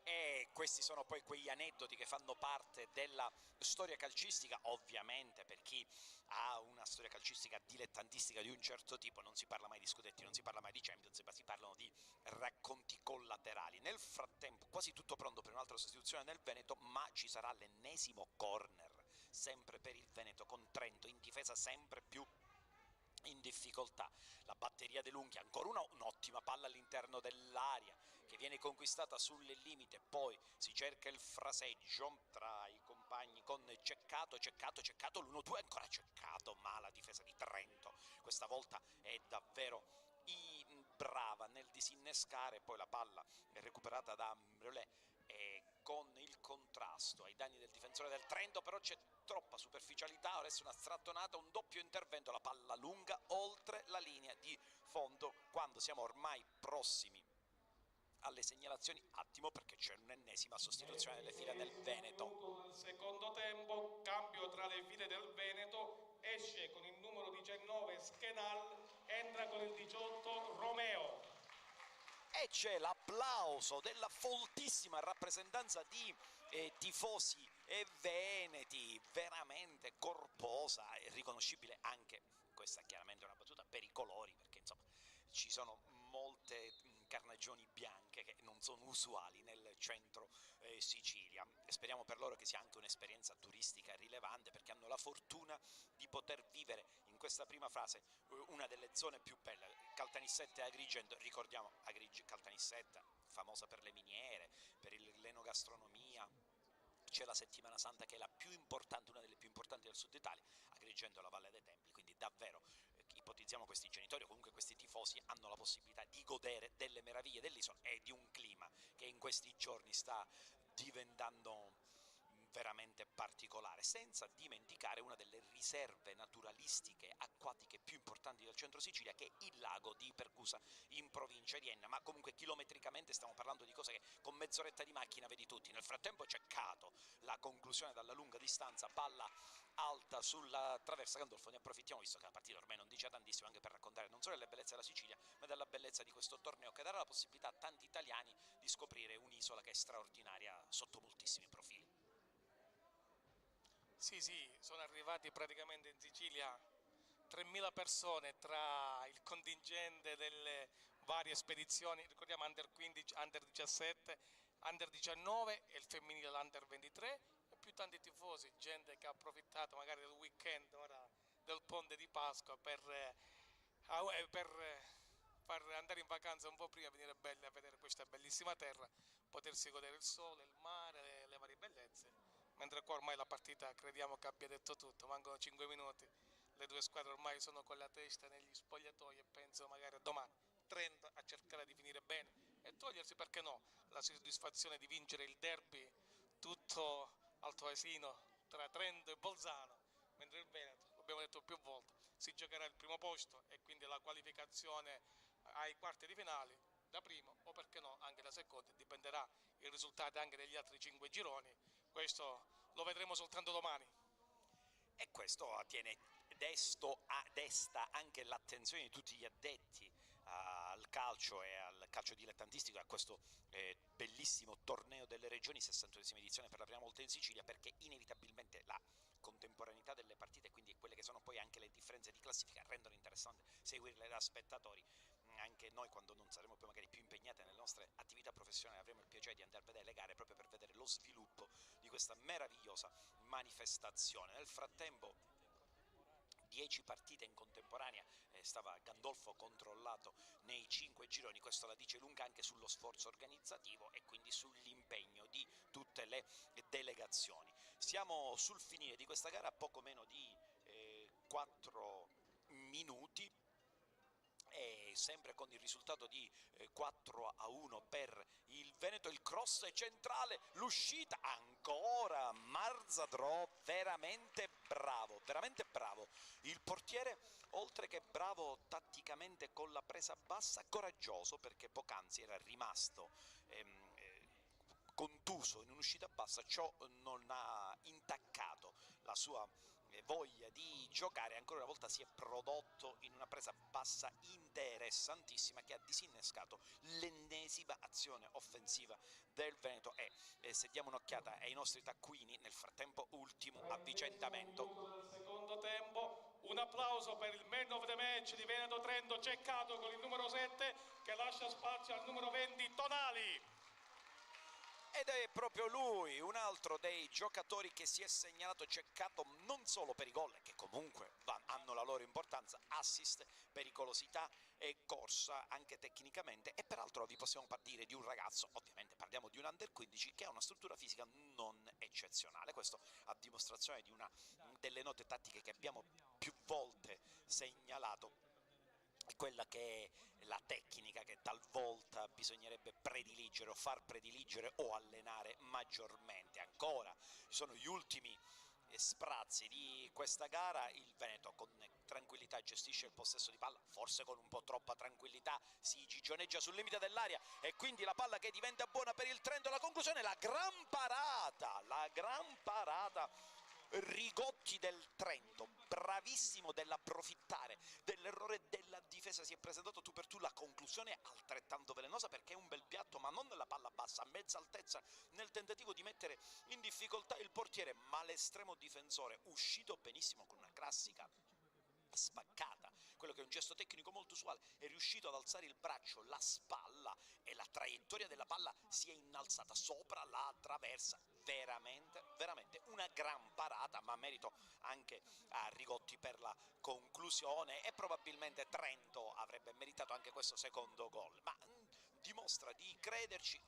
Speaker 8: E questi sono poi quegli aneddoti che fanno parte della storia calcistica. Ovviamente per chi ha una storia calcistica dilettantistica di un certo tipo non si parla mai di scudetti, non si parla mai di Champions, ma si parlano di racconti collaterali. Nel frattempo quasi tutto pronto per un'altra sostituzione nel Veneto, ma ci sarà l'ennesimo corner sempre per il Veneto, con Trento in difesa sempre più in difficoltà. La batteria De Lunghi, ancora un'ottima palla all'interno dell'area che viene conquistata sul limite, poi si cerca il fraseggio tra i compagni con Ceccato, l'1-2, ancora Ceccato, ma la difesa di Trento questa volta è davvero brava nel disinnescare, poi la palla è recuperata da Brulé e con il contrasto ai danni del difensore del Trento, però c'è troppa superficialità, adesso una strattonata, un doppio intervento, la palla lunga oltre la linea di fondo, quando siamo ormai prossimi alle segnalazioni. Attimo, perché c'è un'ennesima sostituzione nelle file del Veneto.
Speaker 7: Nel secondo tempo, cambio tra le file del Veneto, esce con il numero 19 Schenal, entra con il 18 Romeo.
Speaker 8: E c'è l'applauso della foltissima rappresentanza di tifosi e veneti, veramente corposa e riconoscibile anche, questa chiaramente è una battuta per i colori, perché insomma ci sono molte carnagioni bianche che non sono usuali nel centro Sicilia, e speriamo per loro che sia anche un'esperienza turistica rilevante, perché hanno la fortuna di poter vivere in questa prima fase una delle zone più belle. Caltanissetta e Agrigento, ricordiamo Caltanissetta famosa per le miniere, per l'enogastronomia. C'è la Settimana Santa che è la più importante, una delle più importanti del sud Italia, Agrigento e la Valle dei Templi, quindi davvero ipotizziamo questi genitori o comunque questi tifosi hanno la possibilità di godere delle meraviglie dell'isola e di un clima che in questi giorni sta diventando veramente particolare, senza dimenticare una delle riserve naturalistiche acquatiche più importanti del centro Sicilia, che è il lago di Percusa in provincia di Enna, ma comunque chilometricamente stiamo parlando di cose che con mezz'oretta di macchina vedi tutti. Nel frattempo c'è Cato, la conclusione dalla lunga distanza, palla alta sulla traversa. Gandolfo, ne approfittiamo visto che la partita ormai non beneficia tantissimo anche per raccontare non solo delle bellezze della Sicilia, ma della bellezza di questo torneo, che darà la possibilità a tanti italiani di scoprire un'isola che è straordinaria sotto moltissimi profili.
Speaker 1: Sì, sono arrivati praticamente in Sicilia 3.000 persone tra il contingente delle varie spedizioni, ricordiamo Under 15, Under 17, Under 19 e il femminile l'Under 23, e più tanti tifosi, gente che ha approfittato magari del weekend ora del ponte di Pasqua per andare in vacanza un po' prima, venire belli a vedere questa bellissima terra, potersi godere il sole, il mare, le varie bellezze, mentre qua ormai la partita crediamo che abbia detto tutto, mancano 5 minuti, le due squadre ormai sono con la testa negli spogliatoi e penso magari a domani Trento a cercare di finire bene e togliersi, perché no, la soddisfazione di vincere il derby tutto altoesino tra Trento e Bolzano, mentre il Veneto, l'abbiamo detto più volte, si giocherà il primo posto e quindi la qualificazione ai quarti di finale da primo o perché no anche da secondo, dipenderà il risultato anche degli altri 5 gironi, questo lo vedremo soltanto domani.
Speaker 8: E questo desta anche l'attenzione di tutti gli addetti al calcio e al calcio dilettantistico, a questo bellissimo torneo delle regioni, 61esima edizione per la prima volta in Sicilia, perché inevitabilmente la contemporaneità delle partite, quindi quelle che sono poi anche le differenze di classifica, rendono interessante seguirle da spettatori. Anche noi, quando non saremo poi magari più impegnati nelle nostre attività professionali, avremo il piacere di andare a vedere le gare proprio per vedere lo sviluppo di questa meravigliosa manifestazione. Nel frattempo 10 partite in contemporanea, stava Gandolfo controllato nei 5 gironi, questo la dice lunga anche sullo sforzo organizzativo e quindi sull'impegno di tutte le delegazioni. Siamo sul finire di questa gara, poco meno di 4 minuti, e sempre con il risultato di 4-1 per il Veneto. Il cross centrale, l'uscita ancora Marzadrò, veramente bravo il portiere, oltre che bravo tatticamente con la presa bassa, coraggioso, perché poc'anzi era rimasto contuso in un'uscita bassa, ciò non ha intaccato la sua voglia di giocare, ancora una volta si è prodotto in una presa bassa interessantissima che ha disinnescato l'ennesima azione offensiva del Veneto. E se diamo un'occhiata ai nostri taccuini, nel frattempo ultimo avvicendamento.
Speaker 1: Del secondo tempo, un applauso per il man of the match di Veneto Trento, Ceccato con il numero 7 che lascia spazio al numero 20 Tonali.
Speaker 8: Ed è proprio lui, un altro dei giocatori che si è segnalato, Ceccato, non solo per i gol, che comunque hanno la loro importanza, assist, pericolosità e corsa anche tecnicamente, e peraltro vi possiamo dire di un ragazzo, ovviamente parliamo di un Under 15, che ha una struttura fisica non eccezionale, questo a dimostrazione di una delle note tattiche che abbiamo più volte segnalato, quella che è la tecnica che talvolta bisognerebbe prediligere o far prediligere o allenare maggiormente. Ancora ci sono gli ultimi sprazzi di questa gara, il Veneto con tranquillità gestisce il possesso di palla, forse con un po' troppa tranquillità, si gigioneggia sul limite dell'area e quindi la palla che diventa buona per il Trento. La conclusione, la gran parata Rigotti del Trento, bravissimo dell'approfittare dell'errore della difesa, si è presentato tu per tu, la conclusione altrettanto velenosa perché è un bel piatto, ma non nella palla bassa, a mezza altezza, nel tentativo di mettere in difficoltà il portiere, ma l'estremo difensore, uscito benissimo con una classica spaccata, quello che è un gesto tecnico molto usuale, è riuscito ad alzare il braccio, la spalla, e la traiettoria della palla si è innalzata sopra la traversa. Veramente una gran parata, ma merito anche a Rigotti per la conclusione, e probabilmente Trento avrebbe meritato anche questo secondo gol, ma dimostra di crederci.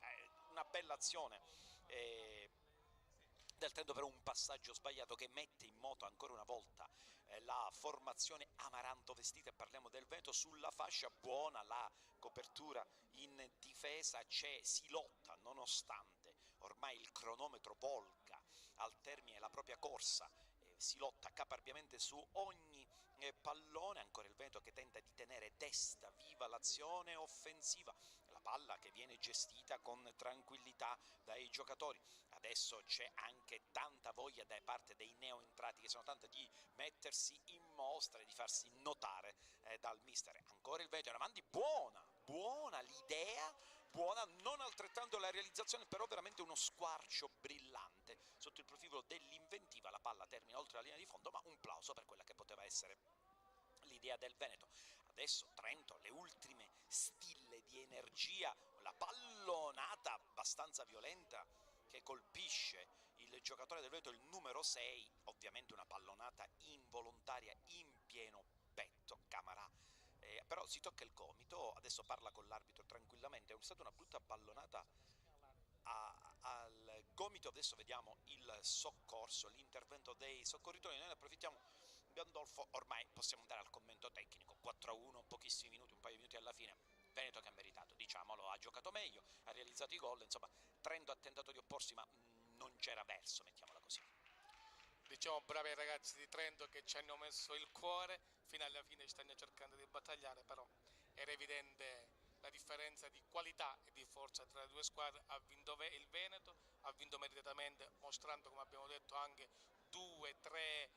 Speaker 8: Una bella azione del Trento, per un passaggio sbagliato che mette in moto ancora una volta la formazione amaranto vestita, e parliamo del Veneto sulla fascia. Buona la copertura in difesa, si lotta nonostante ormai il cronometro volga al termine la propria corsa, si lotta caparbiamente su ogni pallone, ancora il Veneto che tenta di tenere testa viva l'azione offensiva, la palla che viene gestita con tranquillità dai giocatori. Adesso c'è anche tanta voglia da parte dei neoentrati, che sono tante, di mettersi in mostra e di farsi notare dal mister. Ancora il Veneto in avanti, buona l'idea, buona, non altrettanto la realizzazione, però veramente uno squarcio brillante sotto il profilo dell'inventiva. La palla termina oltre la linea di fondo, ma un plauso per quella che poteva essere l'idea del Veneto. Adesso Trento, le ultime stille di energia, la pallonata abbastanza violenta che colpisce il giocatore del Veneto, il numero 6, ovviamente una pallonata involontaria in pieno petto. Camarà però si tocca il gomito, adesso parla con l'arbitro tranquillamente, è stata una brutta pallonata al gomito. Adesso vediamo il soccorso, l'intervento dei soccorritori. Noi ne approfittiamo, Gandolfo, ormai possiamo andare al commento tecnico. 4-1, pochissimi minuti, un paio di minuti alla fine. Veneto che ha meritato, diciamolo, ha giocato meglio, ha realizzato i gol, insomma Trento ha tentato di opporsi ma non c'era verso, mettiamola così.
Speaker 1: Diciamo bravi ai ragazzi di Trento che ci hanno messo il cuore, fino alla fine stanno cercando di battagliare, però era evidente la differenza di qualità e di forza tra le due squadre. Ha vinto il Veneto, ha vinto meritatamente, mostrando, come abbiamo detto, anche 2-3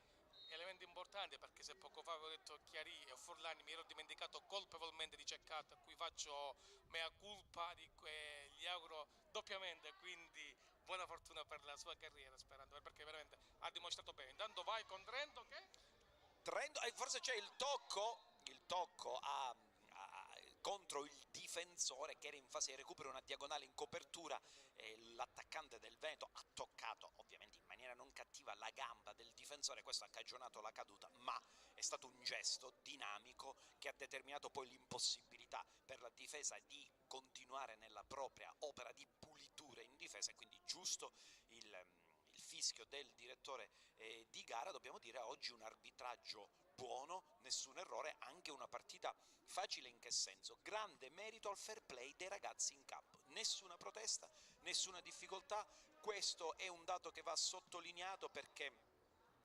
Speaker 1: elementi importanti, perché se poco fa avevo detto Chiarì e Forlani, mi ero dimenticato colpevolmente di Ceccato, a cui faccio mea culpa, gli auguro doppiamente, quindi buona fortuna per la sua carriera, sperando, perché veramente ha dimostrato bene. Intanto vai con Trento che?
Speaker 8: Trento, forse c'è il tocco contro il difensore che era in fase di recupero, una diagonale in copertura, l'attaccante del Veneto ha toccato ovviamente in maniera non cattiva la gamba del difensore, questo ha cagionato la caduta, ma è stato un gesto dinamico che ha determinato poi l'impossibilità per la difesa di continuare nella propria opera di pulitura in difesa, e quindi giusto il fischio del direttore di gara. Dobbiamo dire oggi un arbitraggio buono, nessun errore, anche una partita facile. In che senso? Grande merito al fair play dei ragazzi in campo, nessuna protesta, nessuna difficoltà. Questo è un dato che va sottolineato, perché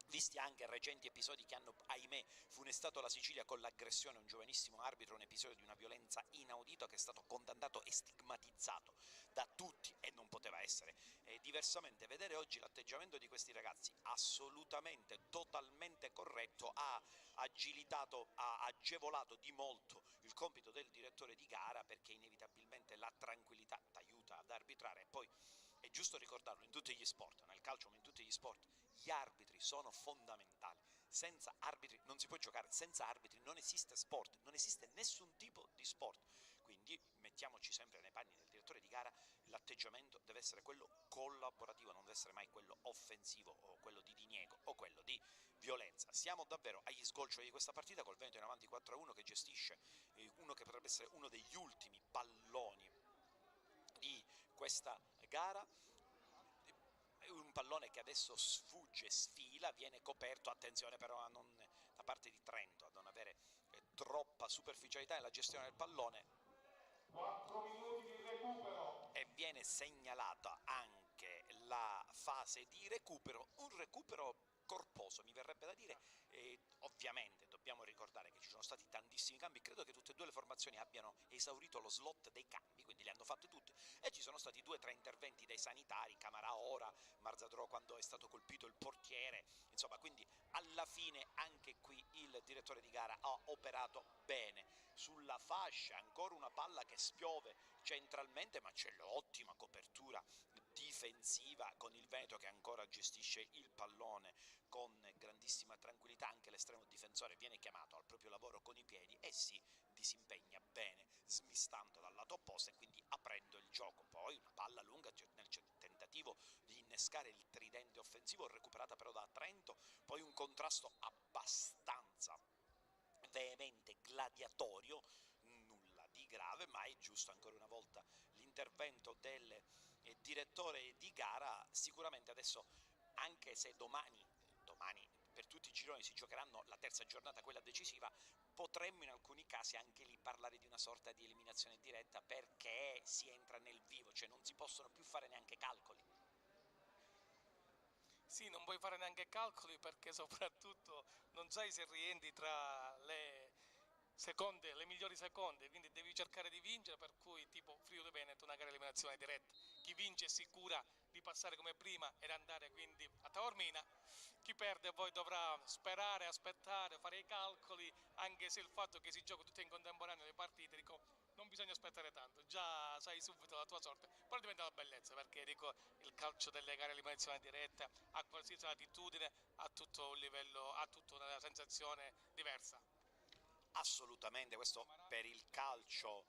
Speaker 8: visti anche recenti episodi che hanno, ahimè, funestato la Sicilia con l'aggressione a un giovanissimo arbitro, un episodio di una violenza inaudita che è stato condannato e stigmatizzato da tutti e non poteva essere diversamente. Vedere oggi l'atteggiamento di questi ragazzi assolutamente, totalmente corretto, ha agevolato di molto il compito del direttore di gara, perché inevitabilmente la tranquillità ti aiuta ad arbitrare. E poi è giusto ricordarlo, in tutti gli sport, nel calcio ma in tutti gli sport, gli arbitri sono fondamentali. Senza arbitri non si può giocare, senza arbitri non esiste sport, non esiste nessun tipo di sport. Quindi mettiamoci sempre nei panni del direttore di gara, l'atteggiamento deve essere quello collaborativo, non deve essere mai quello offensivo o quello di diniego o quello di violenza. Siamo davvero agli sgoccioli di questa partita, col Veneto in avanti 4-1, che gestisce uno che potrebbe essere uno degli ultimi palloni di questa gara, un pallone che adesso sfugge, sfila, viene coperto, attenzione però da parte di Trento a non avere troppa superficialità nella gestione del pallone.
Speaker 7: 4 minuti di recupero.
Speaker 8: E viene segnalata anche la fase di recupero, un recupero corposo, mi verrebbe da dire. Ovviamente dobbiamo ricordare che ci sono stati tantissimi cambi, credo che tutte e due le formazioni abbiano esaurito lo slot dei cambi, quindi li hanno fatti tutti, e ci sono stati 2 o 3 interventi dai sanitari, Camarà ora, Marzadro quando è stato colpito il portiere, insomma, quindi alla fine anche qui il direttore di gara ha operato bene. Sulla fascia ancora una palla che spiove centralmente, ma c'è l'ottima copertura difensiva con il Veneto che ancora gestisce il pallone con grandissima tranquillità. Anche l'estremo difensore viene chiamato al proprio lavoro con i piedi e si disimpegna bene, smistando dal lato opposto e quindi aprendo il gioco. Poi una palla lunga nel tentativo di innescare il tridente offensivo, recuperata però da Trento, poi un contrasto abbastanza veemente, gladiatorio, nulla di grave, ma è giusto ancora una volta l'intervento del direttore di gara. Sicuramente adesso, anche se domani per tutti i gironi si giocheranno la terza giornata, quella decisiva, potremmo in alcuni casi anche lì parlare di una sorta di eliminazione diretta, perché si entra nel vivo, cioè non si possono più fare neanche calcoli.
Speaker 1: Sì, non puoi fare neanche calcoli, perché soprattutto non sai se rientri tra le seconde, le migliori seconde, quindi devi cercare di vincere, per cui tipo Friuli Veneto una gara di eliminazione diretta, chi vince è sicura di passare come prima ed andare quindi a Taormina, chi perde poi dovrà sperare, aspettare, fare i calcoli, anche se il fatto che si gioca tutte in contemporanea le partite, dico, non bisogna aspettare tanto, già sai subito la tua sorte, però diventa una bellezza, perché dico, il calcio delle gare di eliminazione diretta a qualsiasi latitudine ha tutto un livello, ha tutta una sensazione diversa.
Speaker 8: Assolutamente, questo per il calcio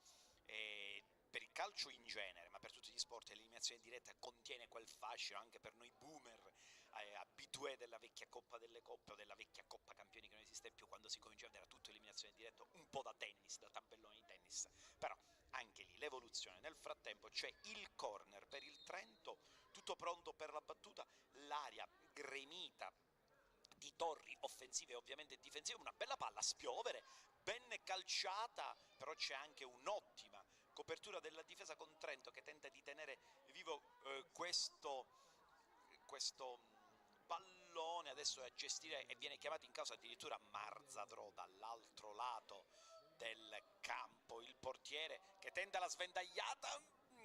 Speaker 8: in genere, ma per tutti gli sport, l'eliminazione diretta contiene quel fascino anche per noi boomer, abitué della vecchia Coppa delle Coppe o della vecchia Coppa Campioni che non esiste più, quando si cominciava era tutto eliminazione diretta, un po' da tennis, da tabellone di tennis, però anche lì l'evoluzione. Nel frattempo c'è il corner per il Trento, tutto pronto per la battuta, l'aria gremita di torri offensive e ovviamente difensive, una bella palla a spiovere, ben calciata, però c'è anche un'ottima copertura della difesa con Trento che tenta di tenere vivo questo pallone, adesso a gestire, e viene chiamato in causa addirittura Marzadro dall'altro lato del campo, il portiere che tenta la svendagliata,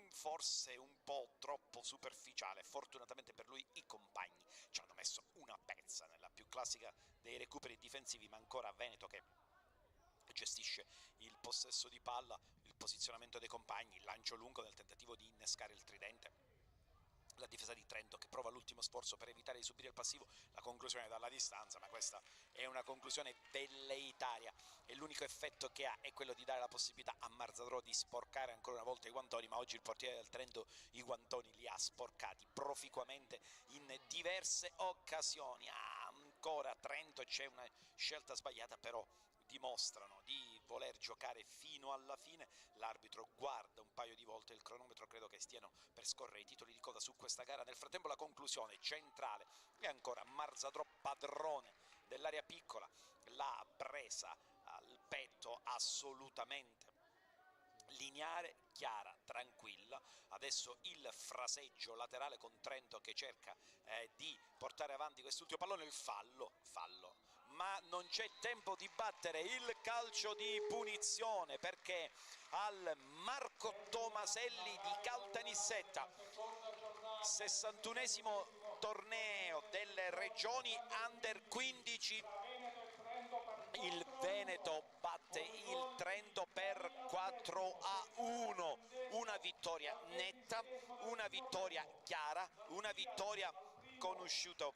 Speaker 8: forse un po' troppo superficiale. Fortunatamente per lui i compagni ci hanno messo una pezza nella più classica dei recuperi difensivi, ma ancora Veneto che gestisce il possesso di palla, il posizionamento dei compagni, il lancio lungo nel tentativo di innescare il tridente. La difesa di Trento che prova l'ultimo sforzo per evitare di subire il passivo, la conclusione dalla distanza, ma questa è una conclusione velleitaria e l'unico effetto che ha è quello di dare la possibilità a Marzadro di sporcare ancora una volta i guantoni, ma oggi il portiere del Trento i guantoni li ha sporcati proficuamente in diverse occasioni. Ancora Trento, c'è una scelta sbagliata, però dimostrano di voler giocare fino alla fine, l'arbitro guarda un paio di volte il cronometro, credo che stiano per scorrere i titoli di coda su questa gara. Nel frattempo la conclusione centrale è ancora Marzadro padrone dell'area piccola, l'ha presa al petto assolutamente lineare, chiara, tranquilla. Adesso il fraseggio laterale con Trento che cerca di portare avanti quest'ultimo pallone, il fallo, ma non c'è tempo di battere il calcio di punizione, perché al Marco Tomaselli di Caltanissetta, 61esimo torneo delle regioni Under 15, il Veneto batte il Trento per 4-1, una vittoria netta, una vittoria chiara, una vittoria conosciuta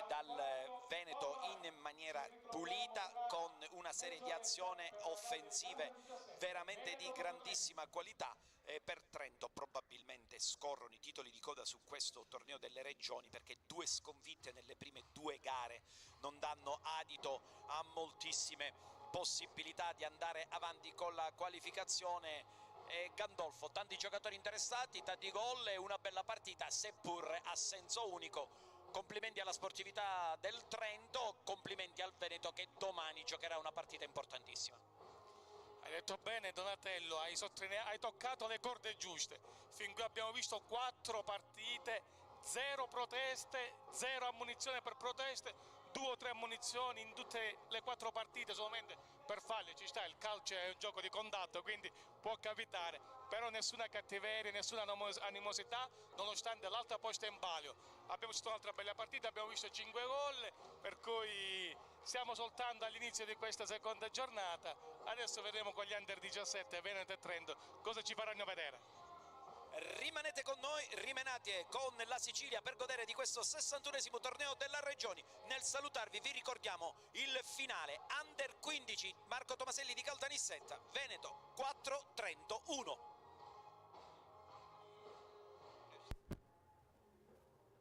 Speaker 8: dal Veneto in maniera pulita, con una serie di azioni offensive veramente di grandissima qualità. Per Trento probabilmente scorrono i titoli di coda su questo torneo delle regioni, perché 2 sconfitte nelle prime 2 gare non danno adito a moltissime possibilità di andare avanti con la qualificazione. Gandolfo, tanti giocatori interessati, tanti gol e una bella partita, seppur a senso unico. Complimenti alla sportività del Trento, complimenti al Veneto che domani giocherà una partita importantissima.
Speaker 1: Hai detto bene Donatello, hai toccato le corde giuste. Fin qui abbiamo visto 4 partite, 0 proteste, 0 ammonizione per proteste, 2 o 3 ammonizioni in tutte le 4 partite, solamente per falli. Ci sta, il calcio è un gioco di contatto, quindi può capitare, però nessuna cattiveria, nessuna animosità, nonostante l'alta posta in palio. Abbiamo visto un'altra bella partita, abbiamo visto 5 gol, per cui siamo soltanto all'inizio di questa seconda giornata. Adesso vedremo con gli Under 17 Veneto e Trento cosa ci faranno vedere.
Speaker 8: Rimanete con noi, rimanete con la Sicilia per godere di questo 61esimo torneo della regioni. Nel salutarvi vi ricordiamo il finale Under 15, Marco Tomaselli di Caltanissetta, Veneto 4, Trento 1.